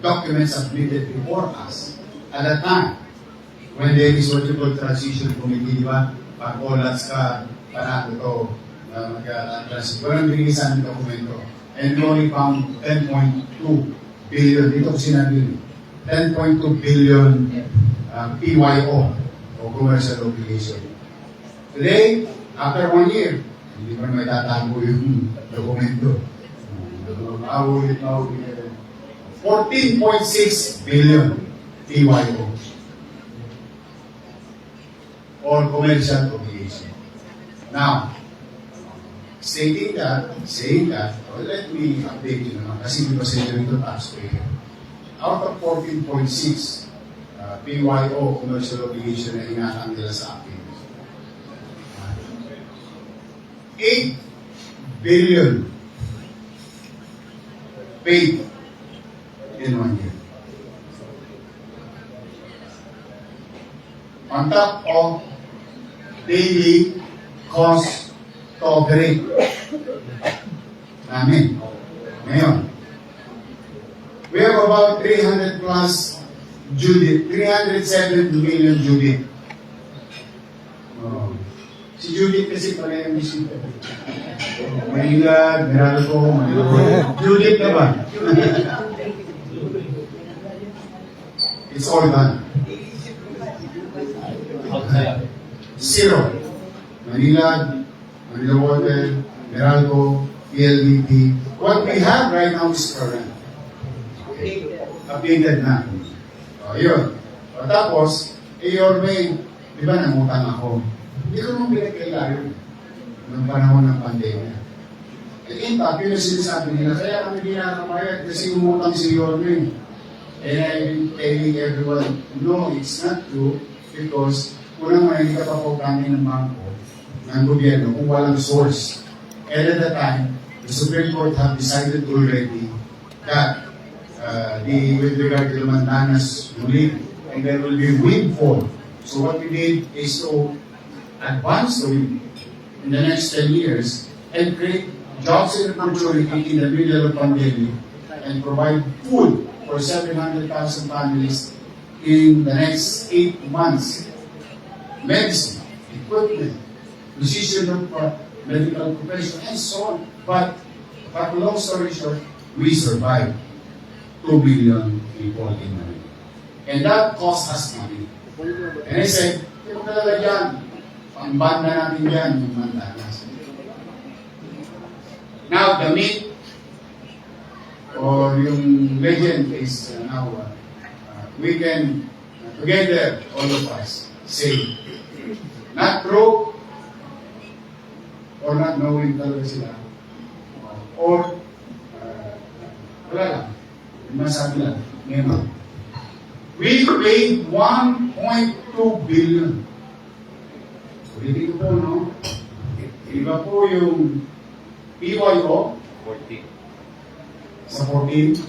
S3: documents submitted before us at that time. When there is what you call transition committee, di ba? Pag OLATS ka, parang ito, mag-transition. Walang binigay sa aming dokumento. And we only found 10.2 billion. Dito ko sinabi, 10.2 billion PYO o commercial obligation. Today, after 1 year, hindi pa may tatago yung dokumento. How will it now be 14.6 billion PYO or commercial obligation. Now, saying that, well, let me update you naman kasi di ba sa inyo taxpayer. Out of 14.6 PYO commercial obligation na inatang nila sa akin, 8 billion paid in 1 year. On top of daily cost to operate namin. Ngayon, we have about 300 plus Judith, 307 million Judith. Si Judith kasi pala yung bisita. Manila, Meralco, Judith na ba? It's all done. Zero. Manila Water, Meralco, PLDT. What we have right now is current. Okay. Updated na. Yun. Tapos, Yorme, di ba nangutang ako? Hindi ko naman pinagkailayo ng panahon ng pandemya. In fact, yun ang sinasabi nila, kaya kami di nakakabayad kasi umutang si Yorme. And I've been telling everyone, no, it's not true because unang hindi ka pa pautangin ng bangko, ng gobyerno, kung walang source. And at the time, the Supreme Court have decided already that with regard to the Mandanas ruling, and there will be windfall. So what we did is to advance the wind in the next 10 years and create jobs and opportunity in the middle of pandemic and provide food for 700,000 families in the next 8 months. Medicine, equipment, precision of medical profession, and so on. But long story short, we survived 2 billion people in Manila. And that cost us money. And I said, hindi mo talaga dyan. Pang-ban na natin dyan yung Mandanas. Now, the myth or yung legend is now we can together, all of us, say, not broke or not knowing talaga sila or wala lang. Yung masabi lang, ngayon. We paid 1.2 billion. Ulitin ko po, no? Iba po yung PYO, 14. Sa 14.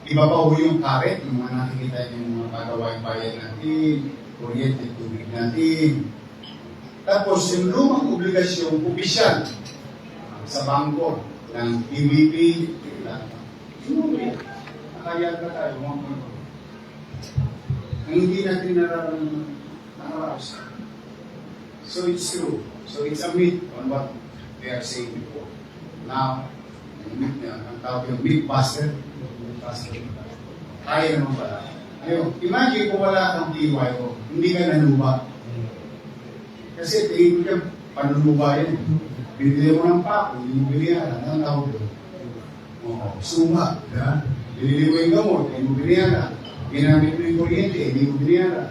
S3: Iba pa po yung karet, yung mga nakikita yung mga pagawang bayan natin, kuryente, tubig natin. Tapos yung lumang obligasyon, opisyal, sa bangko, ng PBP, yung nakayag na tayo, 1.2. Ang hindi natin nakaraos. So it's true. So it's a myth on what they are saying before. Now, ang tawag yung mythbuster. Kaya naman pala. Ayun, imagine kung wala kang PYO, hindi ka nanuba. Kasi tingin ko ka, panunuba yan. Bibili mo ng pako, yung bilihan, ang tawag doon. Suma, binili mo yung gamot, yung bilihan. Ginamit mo yung kuryente, hindi mo binayaran.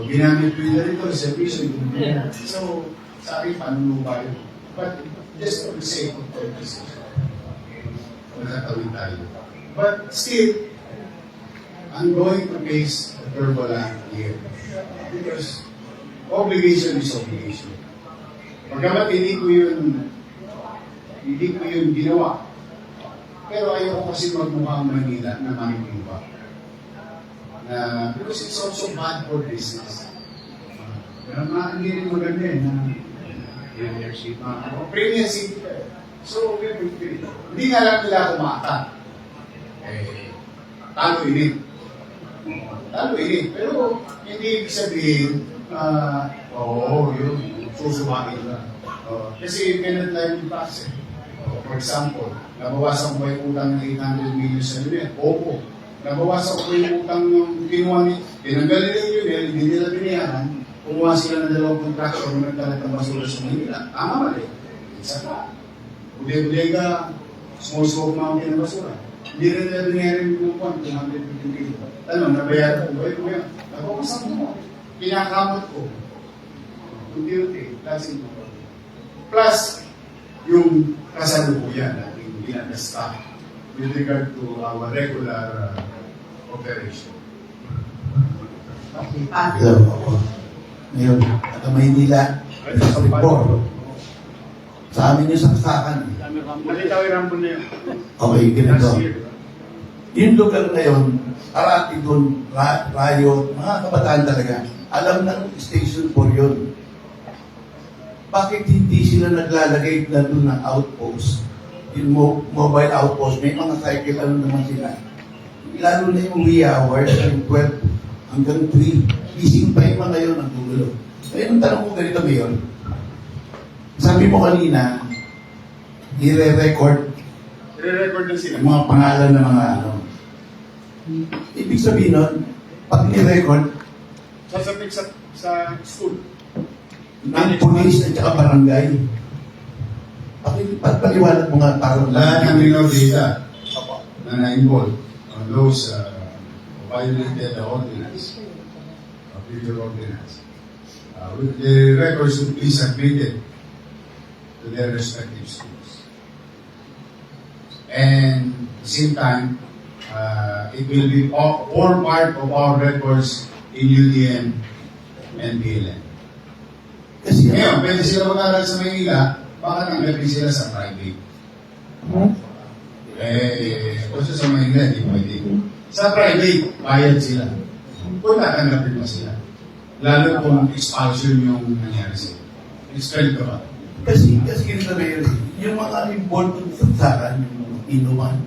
S3: Ginamit mo yung ganito, service, hindi mo binayaran. So, sa akin, panunuba yun. But, just for the sake of purposes, nakatawin tayo. But still, I'm going to face a turbulent year. Because obligation is obligation. Pagkamat hindi ko yun ginawa. Pero ayoko kasi magmukhang Manila na manipiba. Because it's also bad for business. Hindi rin maganda Premier City. Premier City. So, hindi nga lang nila kumata. Talo init. Pero hindi ibig sabihin, yun, susumangin na. Kasi you cannot lie with tax. For example, nabawasan ko yung utang ng 800 million sa Lionel. Opo. Nabawasan ko yung utang ng kinuha tinanggal nila yung Lionel, hindi nila binayaran, kumuha sila ng 2 contraction na nagkalat ng basura sa Manila. Tama mali. Isa ka. Bude-bude ka, small-smoke mountain ng basura. Hindi rin nila binayaran yung kumuha, 250 million. Nabayaran ko ba ito yan? Nabawasan mo. Pinakamot ko. Unti-unti. That's it. Plus, yung kasalukuyan natin ginagastahan with regard to our regular operation.
S1: Okay,
S8: Hello, ako. Ngayon, at Maynila, report. Sa amin yung saksakan.
S3: Malitaw yung rambon na yun.
S8: Okay, ganito. Yung lugar na yun, arati doon, rayo, mga kabataan talaga. Alam ng station 4 yun. Bakit hindi sila naglalagay na doon ng outpost? Yung mobile outpost, may mga cycle, ano naman sila. Lalo na yung wee hours, yung 12 hanggang 3. Gising pa yung mga yun ang gugulo. Ngayon, ang tanong ko ganito ngayon. Sabi mo kanina, i-record
S3: I-record na sila.
S8: yung mga pangalan ng mga ano. Ibig sabihin nun, pag ni-record,
S3: Sasapit sa school.
S8: ng police at saka barangay. Paliwanag mo nga parang
S3: Lahat ng minor data na na-involve on those violated the ordinance, future ordinance, the records should be submitted to their respective schools. And at the same time, it will be all part of our records in UDM and PLN.
S8: Kasi
S3: Ngayon, pwede sila mag-aral sa Maynila, baka tanggapin sila sa private. Kasi sa Maynila, di pwede. Sa private, bayad sila. Kung tatanggapin pa sila. Lalo kung expulsion yung nangyari sila. Expel ka ba?
S8: Kasi ganito na yun, yung mga involved sa saksakan, yung inuman,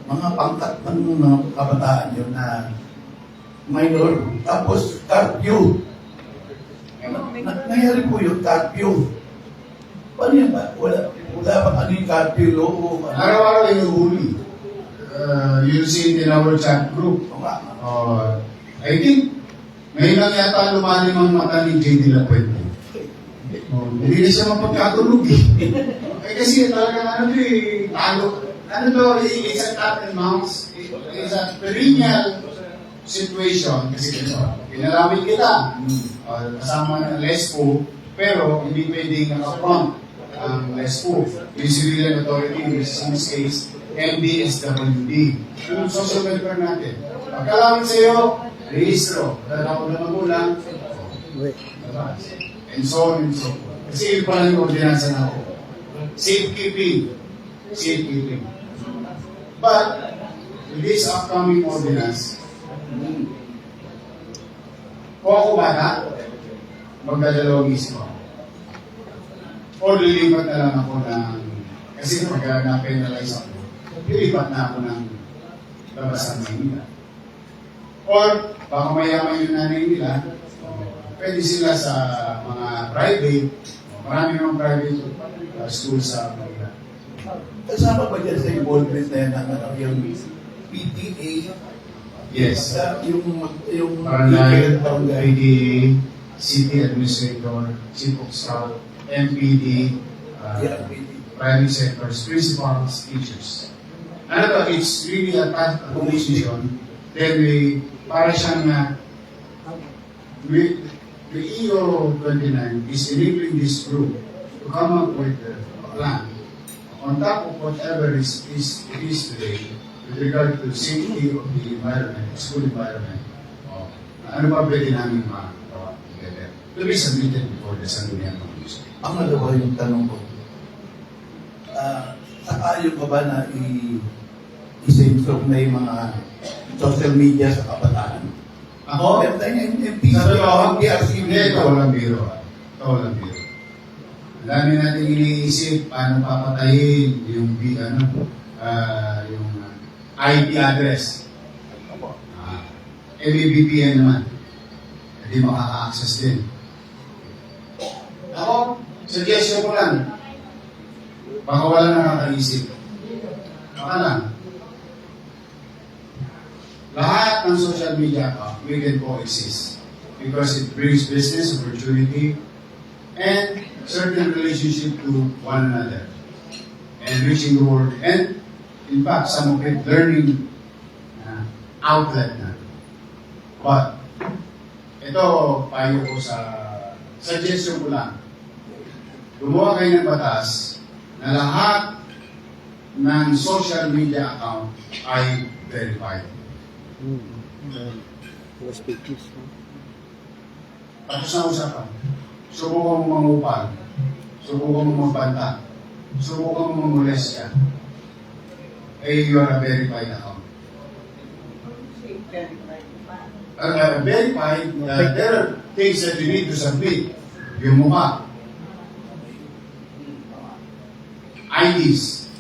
S8: mga pangkat ng mga kabataan yun na minor, tapos curfew. Nangyari po yun, curfew. Paano yan ba? Wala bang ano yung curfew loob?
S3: Araw-araw yung huli. You'll see it in our chat group. I think, ngayon lang yata lumalim ang mata ni J.D. Lapuente. Hindi na siya mapagkatulog eh. Kasi talaga it's a cat and mouse. It's a perennial situation. Kasi pinalawin kita. Kasama ng LESPO, pero hindi pwedeng naka-front ang LESPO. Yung civilian authority, which is in this case, MDSWD. Yung social welfare natin. Pagkalawin sa'yo, rehistro. Dalawa na magulang. And so on and so forth. Kasi yun pala yung ordinansa na ako. Safekeeping. Safekeeping. But, with this upcoming ordinance, kung ako bata, magdadalawang isip ako. O lilipat na lang ako ng, kasi pag na-penalize ako, lilipat na ako ng labasan Maynila. Or, baka mayaman yung nanay nila, pwede sila sa mga private, marami mga private school sa Manila.
S8: Kasama ba dyan sa involvement na yan ng yung PTA?
S3: Yes.
S8: Yung
S3: Barangay,
S8: barangay.
S3: PDA, City Administrator, Chief of Staff, MPD, private sectors, principals, teachers. Ano ba, it's really a task commission. Then para siyang the EO 29 is enabling this group to come up with a plan on top of whatever it is today with regard to the safety of the environment, school environment. Ano pa pwede namin magawa together? To be submitted before the Sangguniang Commission.
S8: Ang nalawa yung tanong ko, sakayo ka ba na i-sensor na yung mga social media sa kabataan?
S3: Ako?
S8: Meron tayong MPC,
S3: Sabi ko,
S8: PRC,
S3: hindi, ito walang biro. Ito walang biro. Ang dami natin iniisip paano papatayin yung yung IP address. May VPN naman. Hindi makaka-access din. Ako, suggestion ko lang. Baka wala nakakaisip. Baka lang. Lahat ng social media we can coexist because it brings business opportunity and certain relationship to one another and reaching the world and in fact some of it learning outlet na. But ito payo ko sa suggestion ko lang. Gumawa kayo ng batas na lahat ng social media account ay verified. Tapos na usapan. Subukan mo mangupal. Subukan mo magbanta. Subukan mo mamolestya. You are a verified account. Verified, there are things that you need to submit. Yung mukha. IDs.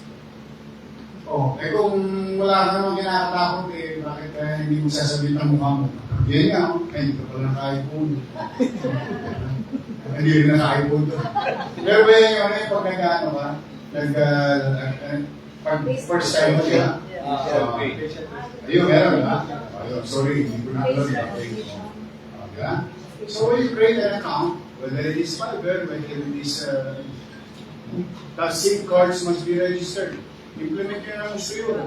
S3: Kung wala ka naman kinakatakot, bakit hindi mo sasabihin ang mukha mo? Yan nga, hindi ka pala naka-iPhone. Hindi rin naka-iPhone to. Pero ba yun, pag nag-ano ka, pag first time mo siya, ayun, meron ba? Ayun, sorry, hindi ko na-alam. Diba? So when you create an account, whether it is Fiverr, whether it is the SIM cards must be registered. Implement nyo na gusto yun.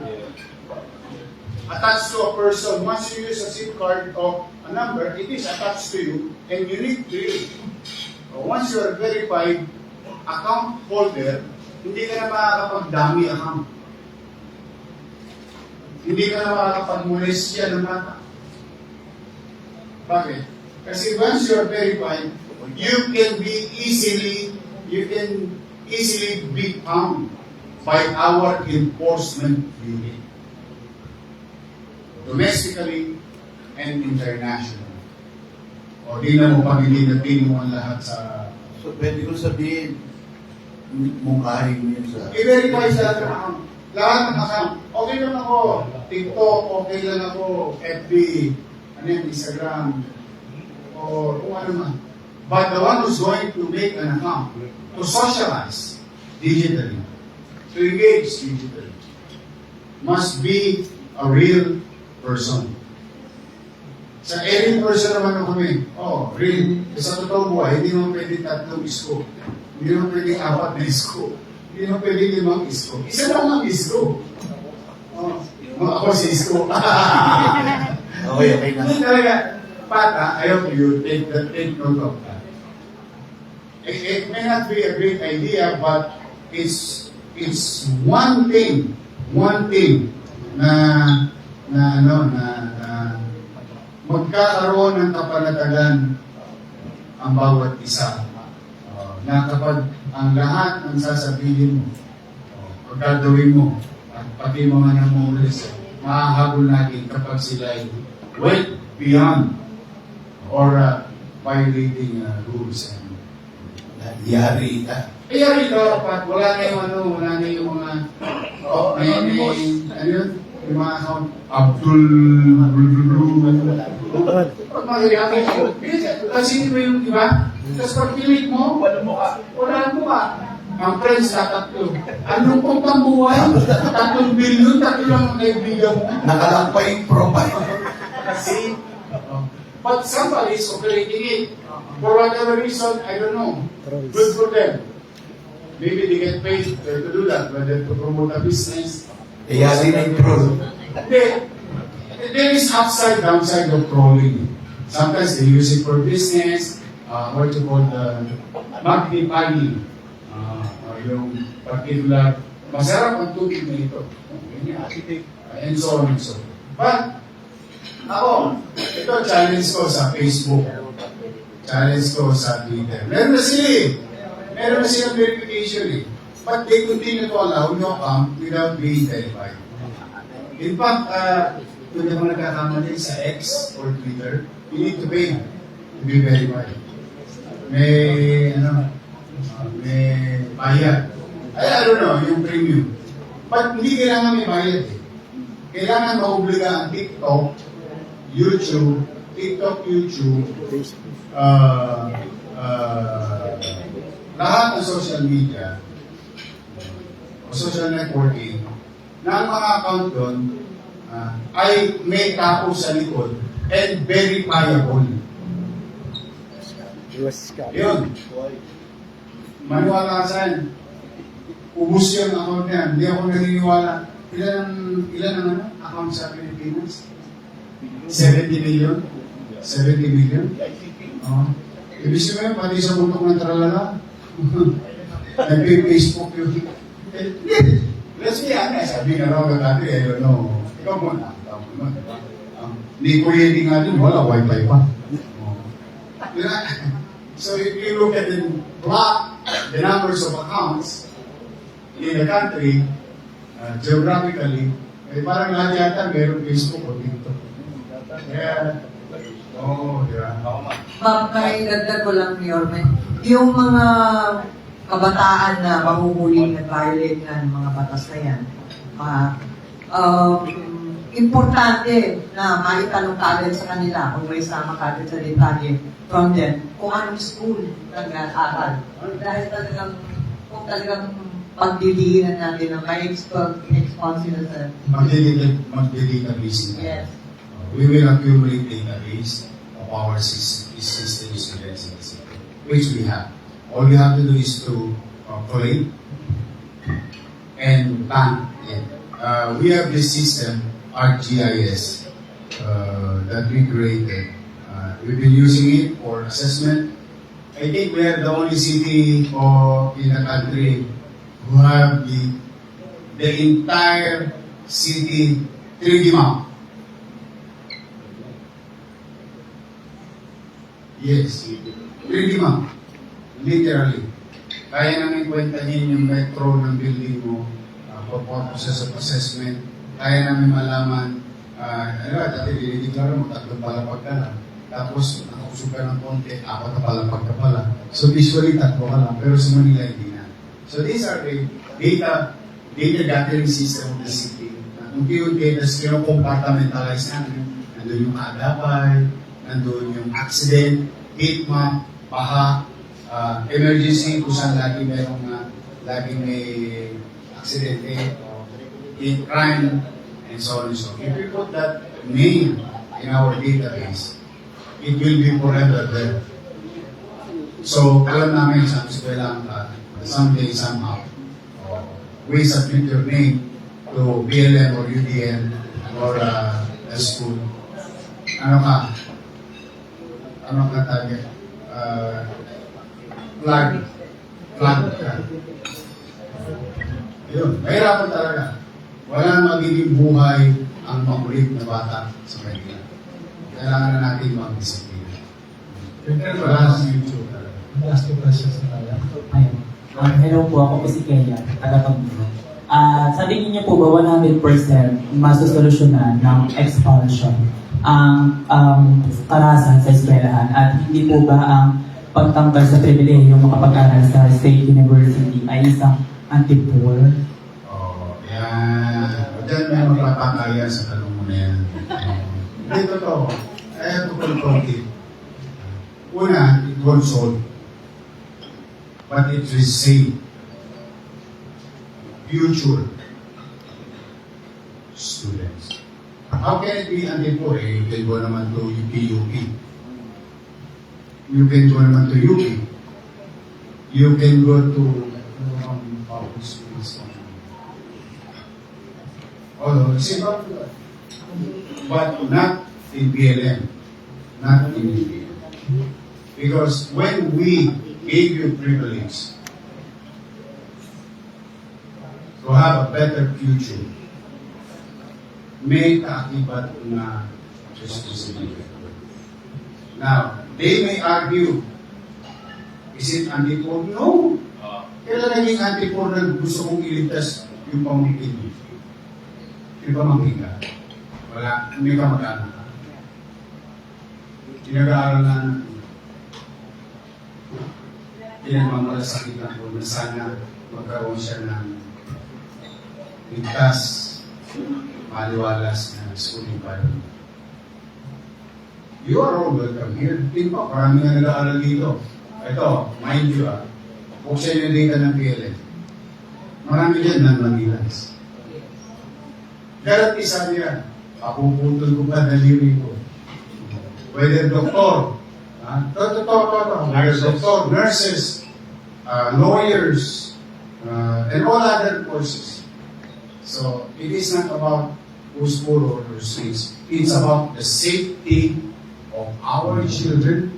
S9: attached to a person. Once you use a SIM card of a number, it is attached to you and unique to you. Once you are verified account holder, hindi ka na makakapag-dummy account. Hindi ka na makakapag-molestya ng bata. Bakit? Kasi once you are verified, you can easily be found by our enforcement unit, domestically and internationally. O di na mo pag hindi natin mo ang lahat sa...
S8: So, pwede ko sabihin, mukhahin mo yun sa...
S9: I-verify sa lahat ng account. Lahat ng account. Okay lang ako. TikTok, okay lang ako. FB, Instagram, or kung ano man. But the one who's going to make an account, to socialize digitally, to engage digitally, must be a real person. Sa alien person naman ako kami. Oh, real. Sa totoo buhay, hindi naman pwede 3 isko. Hindi naman pwede 4 na isko. Hindi naman pwede 5 isko. Isa lang ang isko. Oh, ako si isko.
S8: Okay na.
S9: Hindi talaga. Pata, I hope you take note of that. It may not be a great idea, but it's one thing na magkakaroon ng kapanatagan ang bawat isa. Na kapag ang lahat ng sasabihin mo, pagkagawin mo, at pati mga namulis, mahahabol natin kapag sila ay went beyond or violating rules.
S8: Yari ka.
S9: Yari ka, Pat. Wala na yung mga, yung mga account, Abdul, kasi hindi mo yung iba, tapos pag pilit mo, wala mo ka. Ang friends na 3. Anong pong tambuhay? 3 billion, 3 lang ang kaibigan mo.
S8: Nakalampay yung profile.
S9: Kasi, but somebody is operating it. For whatever reason, I don't know. Good for them. Maybe they get paid to do that, whether to promote a business.
S8: Yari na yung troll.
S9: There is upside, downside of trolling. Sometimes they use it for business, what you call the magnifying. Yung particular, masarap ang tubig na ito. And so on and so on. But, ako, ito challenge ko sa Facebook. Challenge ko sa Twitter. Meron na silang verification eh. But they continue to allow your account without being verified. In fact, kung yung mga nagkakamali sa X or Twitter, you need to pay to be verified. May bayad. I don't know, yung premium. But hindi kailangan may bayad eh. Kailangan maobliga ang TikTok, YouTube, lahat ng social media o social networking na ang mga account doon ay may tao sa likod and verifiable. Yun. Maniwala ka saan? Ubus yung account niya. Hindi ako naniniwala. Ilan ang account sa Pilipinas? 70 million? 70 million? Ibig sabihin, pati sa bundok ng tralala. Nag-Facebook yun. Let's be honest. Sabi nga raw dati, I don't know. Ikaw muna. Hindi ko hindi nga din, wala wifi pa. So if you look at the numbers of accounts in the country, geographically, parang lahat yata meron Facebook o TikTok. Kaya,
S1: May dagdag ko lang, Yorme. Yung mga kabataan na mahuhuli at violate ng mga batas na yan, importante na maitanong kagad sa kanila kung may sama kagad sa detalye from them kung anong school nag-aaral. Dahil kung talagang pagdidiinan natin na may expose sila sa...
S9: Mag-database na.
S1: Yes.
S9: We will accumulate database of our systems which we have. All you have to do is to collate and bank it. We have this system ArcGIS that we created. We've been using it for assessment. I think we are the only city in the country who have the entire city 3D map. Yes, 3D map. Literally. Kaya namin kwentahin yung metro ng building mo for purposes of assessment. Kaya namin malaman, dati dinideklara mo, 3 palapag ka lang. Tapos, nakusog ka ng konti, 4 na palapag ka pala. So, visually, 3 ka lang. Pero sa Manila, hindi na. So, these are the data gathering system of the city. Unti-unti, tapos compartmentalize namin. Nandun yung agapay, nandun yung accident, heat map, baha, emergency, kung saan laging may aksidente, crime, and so on and so on. If we put that name in our database, it will be forever there. So, alam namin sa eskwelahan ka, someday, somehow, we submit your name to BLM or UDN or a school. Ano ka target? Flag ka. Yun, mahirapan talaga. Walang magiging buhay ang makulit na bata sa Manila. Kailangan na natin mag-disiplina. Wala sa YouTube talaga.
S2: Last two questions na kaya.
S10: Ayun. Hello po, ako po si Kenya, taga-Pagbuno. Sabi niyo po ba 100% masusolusyonan ng expulsion ang karahasan sa eskwelahan at hindi po ba ang pagtanggal sa pribilehyo makapag-aral sa State University ay isang anti-poor?
S9: Yan. Diyan may magpapakaya sa tanong mo na yan. Hindi totoo. I have to confront it. Una, it won't solve. But it will save future students. How can it be anti-poor? You can go naman to UP. You can go naman to UP. You can go to public schools. Although, but not in BLM. Not in BLM. Because when we gave you privilege to have a better future, may kaakibat na responsibility. Now, they may argue, is it anti-poor? No. Kailan naging anti-poor na gusto kong iligtas yung pamangkin? Yung pamangkin ka? Wala, hindi ka mag-anak ka. Pinag-aaral na pinagmamalasakitan ko na sana magkaroon siya ng ligtas, maliwalas na school environment. You are all welcome here. Tingin pa, marami na nag-aaral dito. Ito, mind you buksan yung data ng PLN. Marami dyan ng Manilans. Darat isa niya, papuputol ko pa daliri ko. Whether doktor, doctor, nurses, lawyers, and all other courses. So, it is not about who's poor or who's rich. It's about the safety of our children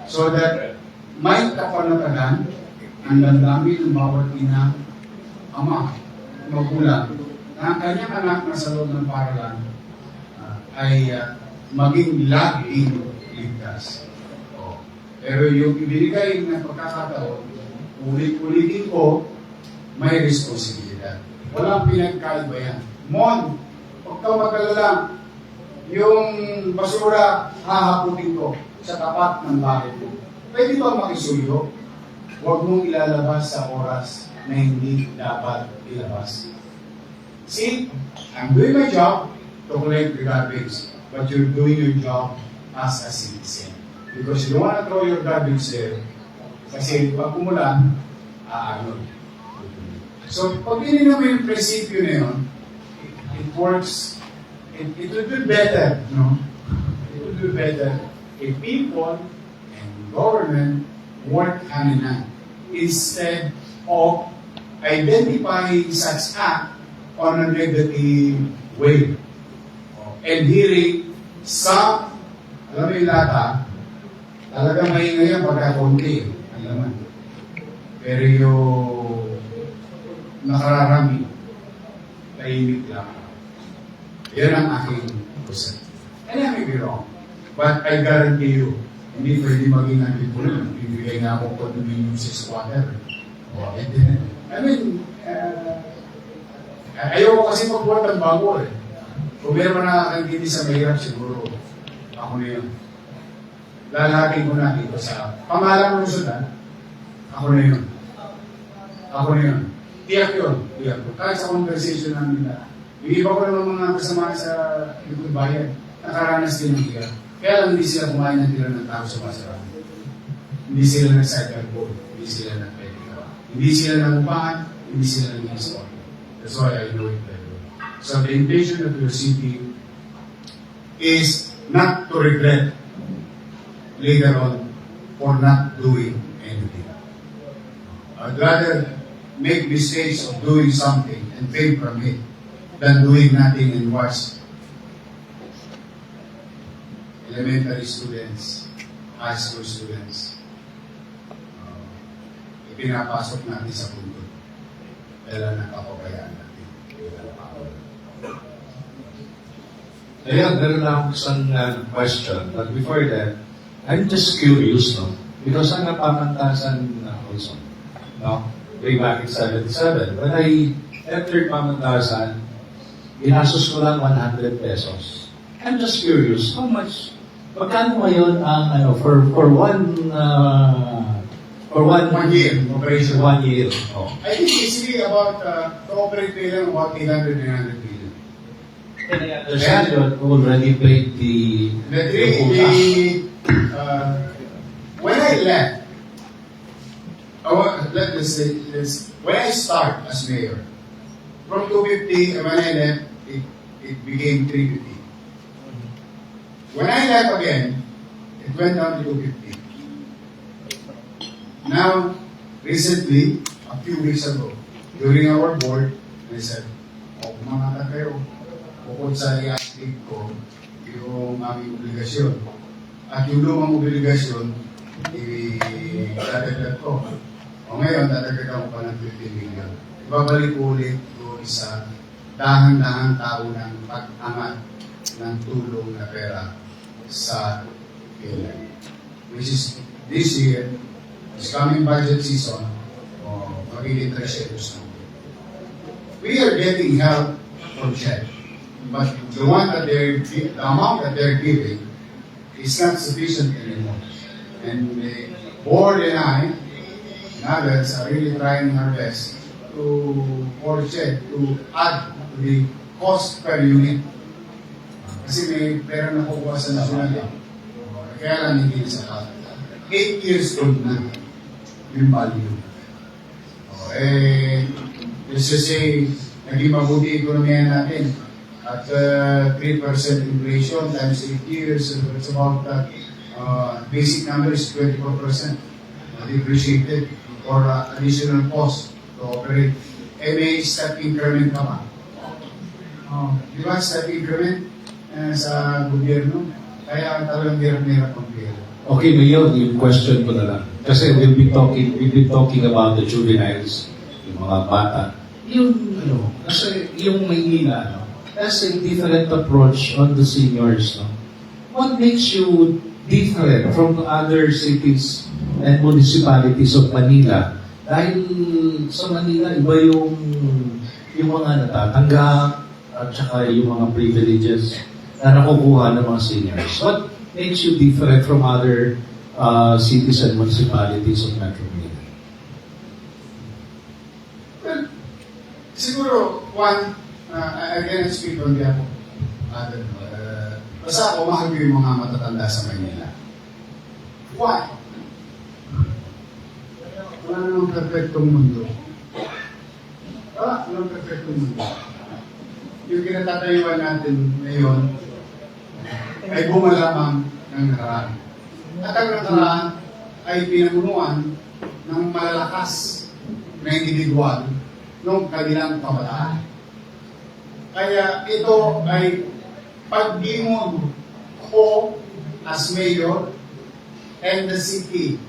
S9: so that may kapanatagan ang damdamin ng bawat ina, ama, magulang, na ang kanyang anak na sa loob ng paralan ay maging laging ligtas. Pero yung ibinigay ng pagkakataon, ulit-ulitin ko, may responsibilidad. Walang pinagkaiba yan. Mon, huwag kang mag-alala, yung basura, hahaputin ko sa tapat ng bahay ko. Pwede ba makisuyo? Huwag mong ilalabas sa oras na hindi dapat ilabas. See, I'm doing my job to collect the garbage, but you're doing your job as a citizen. Because you don't want to throw your garbage there. Kasi pag umulan, So, pag tinignan mo yung prinsipyo na yun, it works, it will be better, no? It will be better if people and government work hand in hand instead of identifying such act on a negative way. and hearing some, alam mo yung lata, talagang maingay yan pagka konti. Ang laman. Pero yung nakararami, tahimik lang. Yan ang aking concept. And I may be wrong. But I guarantee you, hindi pwede maging antipunan. Bibigay nga ako condominium sa squatter. I mean, ayoko kasi magbuhat ng bago eh. Kung meron nakakagindi sa mahirap, siguro ako na yun. Lalaking ko na dito sa pamahalang lusudan, ako na yun. Ako na yun. Tiyak yun. Tiyak yun. Kahit sa conversation namin na, yung iba ko naman mga kasama sa likod bayan, nakaranas din ng tira. Kaya lang hindi sila kumain ng tira ng tao sa masarap. Hindi sila nag-cycle board. Hindi sila nag-pedika. Hindi sila nangupahan. Hindi sila nag-sport. That's why I know it very well. So the intention of your city is not to regret later on for not doing anything. I'd rather make mistakes of doing something and fail from it than doing nothing and watch elementary students, high school students, ipinapasok natin sa mundo. Kailan nakapabayaan natin.
S6: Ayun, meron lang akong isang question. But before that, I'm just curious, no? Because I'm a pamantasan also, no? Way back in 77. When I entered pamantasan, ginastos ko lang 100 pesos. I'm just curious, how much, magkano ngayon ang, for one
S9: year, operation.
S6: 1 year. Oh.
S9: I think easily about, to operate lang about 800 900 billion.
S6: Can I understand you already paid the
S9: when I left, let's say, when I start as mayor, from 250, when I left, it became 350. When I left again, it went down to 250. Now, recently, a few weeks ago, during our board, I said, kumangata kayo, bukod sa i-active ko, yung aming obligasyon. At yung lumang obligasyon, i-dadagdag ko. O ngayon, dadagdagan ko pa ng 15 million. Ibabalik ulit ko isa dahan-dahan tao ng pag-angat ng tulong na pera sa PLN. Which is this year, this coming budget season, magiging 300 na. We are getting help from CHED. But the amount that they're giving is not sufficient anymore. And the board and I, and others, are really trying our best for CHED to add to the cost per unit. Kasi may pera na kukuha sa national. Kaya lang hindi sa 8 years old na yung value. Let's just say, naging mabuti ekonomiya natin. At 3% inflation times 8 years, it's about basic number is 24% depreciated or additional cost to operate. May step increment ka ba? Di ba step increment sa gobyerno? Kaya talagang hirap-hirap ang pera.
S6: Okay, Mayor, yung question ko na lang. Kasi we've been talking about the juveniles, yung mga bata. Kasi yung Maynila, that's a different approach on the seniors. No? What makes you different from other cities and municipalities of Manila? Dahil sa Manila, iba yung mga natatanggap at saka yung mga privileges na nakukuha ng mga seniors. What makes you different from other cities and municipalities of Metro Manila?
S9: Well, siguro, one, I cannot speak on behalf of other. Basta ako, mahal ko yung mga matatanda sa Manila. Why? Wala namang perfectong mundo. Walang perfectong mundo. Yung kinatatayuan natin ngayon ay bumalamang ng nakaraan. At ang nakaraan ay pinamunuan ng malalakas na individual noong kanilang kabataan. Kaya ito ay paglingon ko as mayor and the city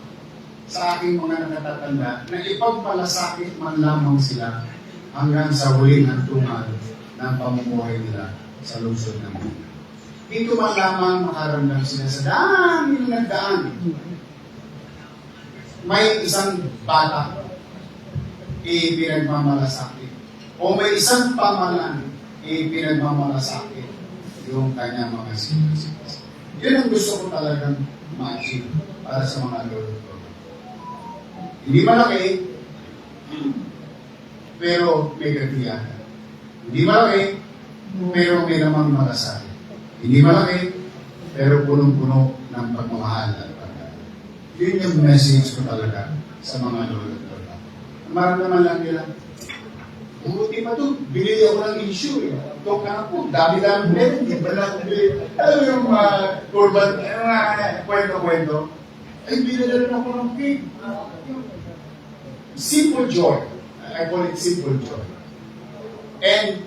S9: sa aking mga nakatatanda na ipagpalasakit man lamang sila hanggang sa huling hantungan ng pamumuhay nila sa lungsod ng Manila. Dito man lamang makaramdam sila sa dami ng nagdaan. May isang bata pinagmamalasakit o may isang pamalan pinagmamalasakit yung kanyang mga sinisipis. Yun ang gusto ko talagang ma-achieve para sa mga lolo. Hindi malaki, pero may katiyahan. Hindi malaki, pero may namang malasakit. Hindi malaki, pero punong-puno ng pagmamahal at pagkain. Yun yung message ko talaga sa mga lolo. Maramdaman lang nila, buti pa ito, binili ako ng issue. Tok na ako, dami-dami meron, hindi pa na ako binili. Alam mo yung urban, kwento-kwento, ay binili ako ng cake. Simple joy. I call it simple joy. And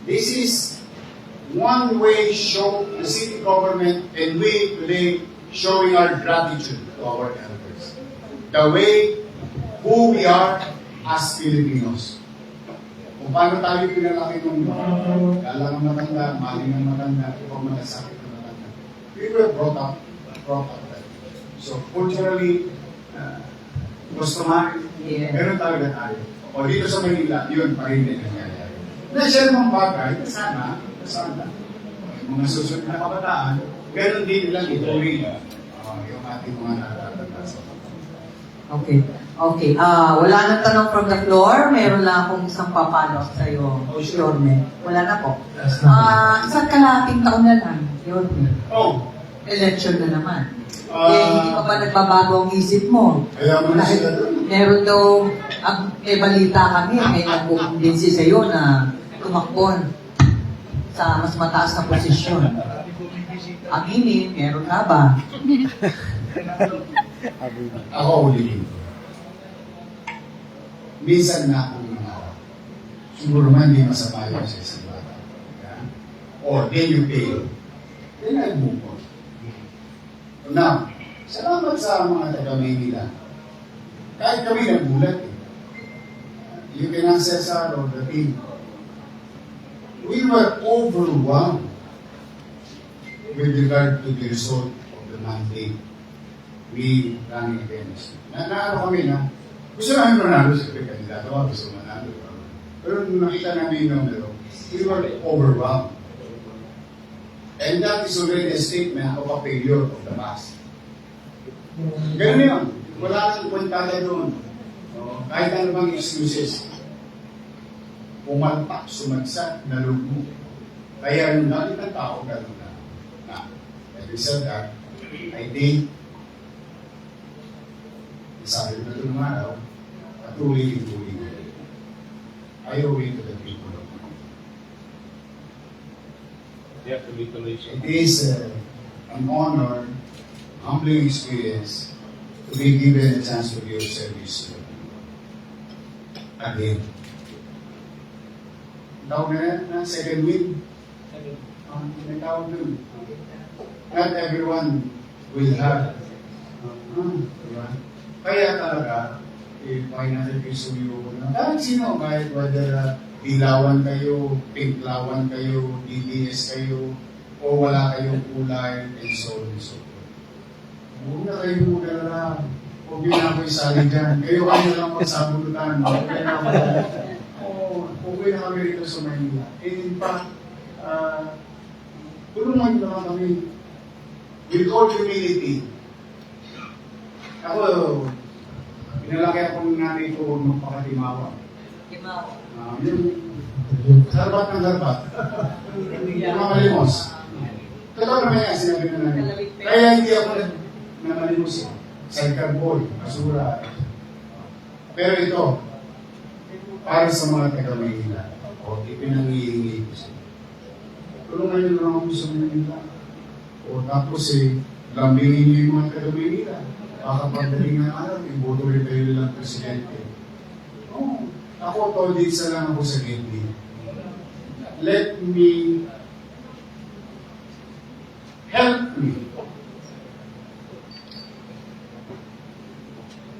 S9: this is one way show the city government and we today showing our gratitude to our elders. The way who we are as Filipinos. Kung paano tayo pinalaki ng kala ng matanda, mali ng matanda, o malasakit ng matanda. We were brought up that. So culturally, customary, meron talaga tayo. O dito sa Manila, yun pa rin din nangyayari. Na-share mong bagay, sana, yung mga susunod na kabataan, ganun din nilang ituloy yung ating mga natatanda sa
S1: Okay. Wala nang tanong from the floor. Meron lang akong isang papalo sa iyo, Yorme. Wala na po. Isang kalahating taon na lang, Yorme.
S9: Oh,
S1: Election na naman. Hindi pa ba nagbabago ang isip mo?
S9: kaya mo na sila doon.
S1: Meron daw, may balita kami, may nagkukumbinsi sa iyo na tumakbo sa mas mataas na posisyon. Aminin, meron na ba?
S9: Ako ulitin. Minsan na akong nangarap. Siguro man hindi masama yun sa isang bata. Yeah? Or then you fail. Then I move on. Now, salamat sa mga taga-Maynila. Kahit kami nagulat eh. You can answer sa or the team. We were overwhelmed with regard to the result of the mandate we running against. Naano kami na, gusto namin manalo sa kandidato, gusto manalo. Pero nung nakita namin yung numero, we were overwhelmed. And that is already a statement of a failure of the past. Ganun yun. Wala nang kwentala doon. Kahit ano bang excuses. Pumalpak, sumagsak, nalugmo. Kaya yung nakita ng tao, gano'n na. Having said that, I think sabi na ito ng araw, patuloy. I owe it to the people of Manila. It is an honor, humbling experience to be given a chance to be of service again. Tawag na second win. May tawag nun. Not everyone will have. Diba? Kaya talaga, financial pisuyo ko na. Kahit sino, kahit whether dilawan kayo, pinklawan kayo, DDS kayo, o wala kayong kulay, and so on and so forth. Huwag na kayo muna. Huwag yun ako isali dyan. Kayo lang magsabunutan. Okay na kami rito sa Manila. In fact, tulungan nyo naman kami with all humility. Ako, pinalaki ako ng nanay ko magpakatimawa. Yung harbat ng harbat. Yung mga malimos. Totoo naman yan, sinabi na namin. Kaya hindi ako namalimos. Sidecar boy, basura. Pero ito, para sa mga taga-Maynila, o ipinangihingi ko sila. Tulungan nyo lang ako sa Maynila. O tapos lambingin nyo yung mga taga-Maynila. Pakapagdaling ng araw, iboto rin kayo lang presidente. Ako, tolitsa lang ako sa gate. Let me help me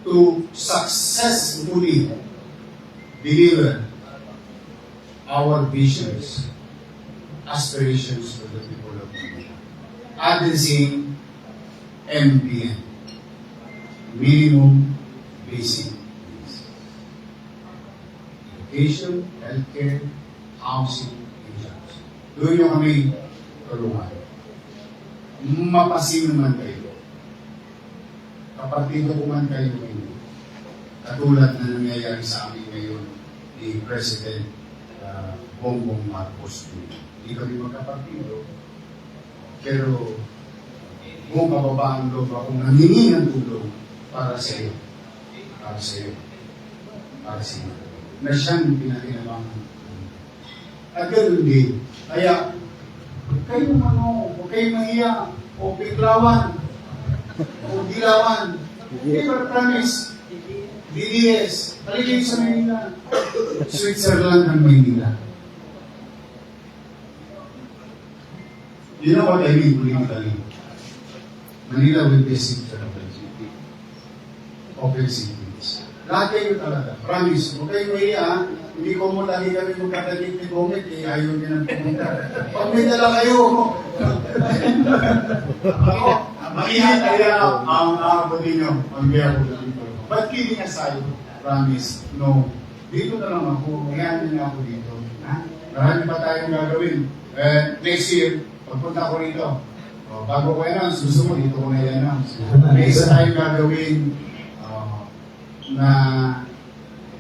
S9: to successfully deliver our visions, aspirations for the people of Manila. Addressing MBN, minimum basic needs. Education, healthcare, housing, and jobs. Doon nyo kami tulungan. Mapasino man kayo. Kapartido ko man kayo ngayon. Katulad na nangyayari sa amin ngayon ni President Bongbong Marcos. Hindi kami magkapartido. Pero kung kababaan loob akong nangingi ng tulong para sa iyo. Para sa iyo. Para sa iyo. Na siyang pinakinabangan. At ganoon din. Kaya, huwag kayong huwag kayong mahiya, o biglawan, o dilawan. Never promise. DDS, taligay sa Manila. Switzerland ng Manila. You know what I mean politically? Manila will be a center of the open cities. Lahat kayo talaga. Promise. Huwag kayo mahiya. Hindi ko mo lagi kami magkatalit ni Gomit. Ayaw niya ng pumunta. Pag may dala kayo. Ako, mainit kaya ang aabutin nyo. Mag-biya ko lang ito. But kidding aside, promise, no. Dito na lang ako. Ngayon na ako dito. Ha? Marami pa tayong gagawin. Next year, pagpunta ko rito. Bago ko i-announce, gusto mo dito ko na i-announce. May isa tayong gagawin na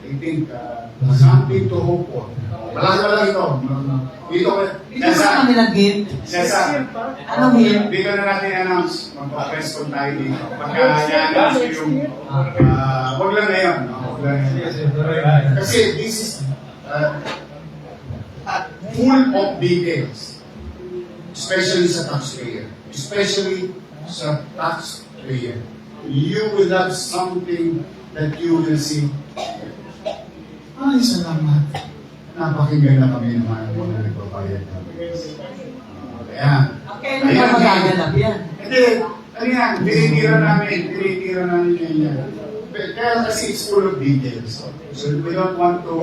S9: I think something to hope for. Wala ito. Dito ko.
S1: Dito sa kami nag-hint.
S9: Cesar,
S1: Anong hint?
S9: dito na natin i-announce. Magpa-press con tayo dito. Pagka i-announce yung wag lang na yun. Wag lang na yun. Kasi this is full of details. Especially sa taxpayer. Especially sa taxpayer. You will have something that you will see. Ay, salamat. Napakinggan na kami naman ng mga nagbabayad ng bills. Ayan.
S1: Okay, hindi ka magaganap yan.
S9: Hindi, ano yan, tinitira namin yan. Kaya kasi it's full of details. So we don't want to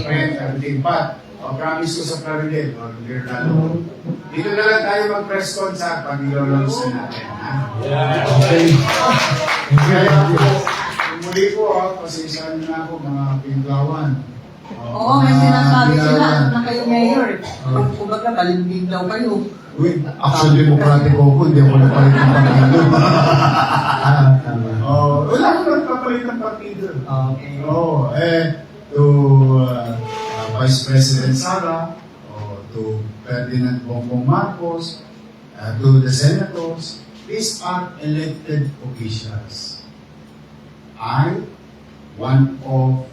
S9: print everything. But, promise ko sa Claridel, or Leonardo, dito na lang tayo mag-press con sa pag-i-launch na natin.
S2: Okay.
S9: Kaya muli po, pasensyahan na ako mga pinglawan.
S1: Oo, may sinasabi sila. Ano na kayo, Mayor? Kumbaga, balimbiglaw kayo.
S9: Uy, action democratic ako, hindi ako napalit ng partido. Wala ko nagpapalit ng partido.
S1: Okay.
S9: To Vice President Sara, to Ferdinand Bongbong Marcos, to the senators, these are elected officials. I, one of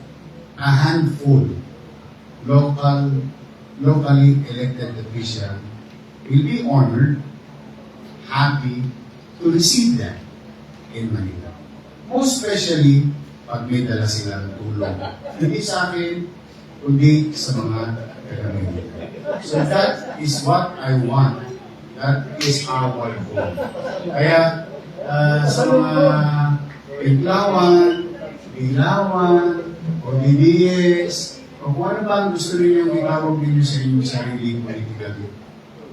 S9: a handful locally elected official, will be honored, happy to receive them in Manila. Most especially, pag may dala silang tulong. Hindi sa akin, kundi sa mga taga-Manila. So that is what I want. That is our goal. Kaya, sa mga Piglawan, o DDS, o kung ano ba ang gusto niyo itawag ninyo sa inyong sarili political,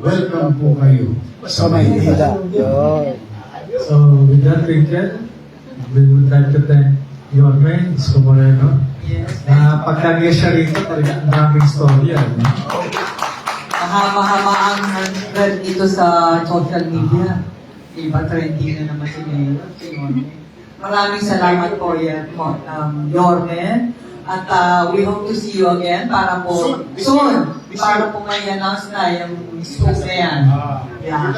S9: welcome po kayo sa Maynila.
S2: So, with that, Richard, we would like to thank your friend, Isko Moreno.
S1: Yes.
S2: Pagkagaya siya rito, talaga ang daming storya. No?
S1: Mahaba-haba ang thread dito sa social media. Iba trending na naman si Mayor. Maraming salamat po yan, Yorme. At we hope to see you again para po soon. Para po may announce na yung scope na yan. Yeah.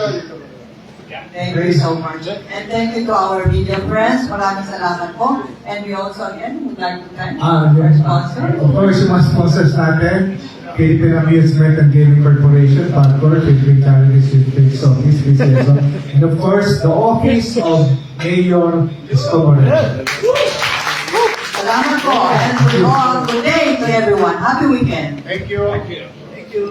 S1: Thank you so much. And thank you to our media friends. Maraming salamat po. And we also again would like to thank our
S2: Yes.
S1: sponsor.
S2: Of course, yung mga sponsors natin, Philippine Amusement and Gaming Corporation, Pangcor, Philippine Charities District Office, PCSO, and of course, the Office of Mayor Isko Moreno.
S1: Salamat po. And good day to everyone. Happy weekend.
S9: Thank you. Thank you.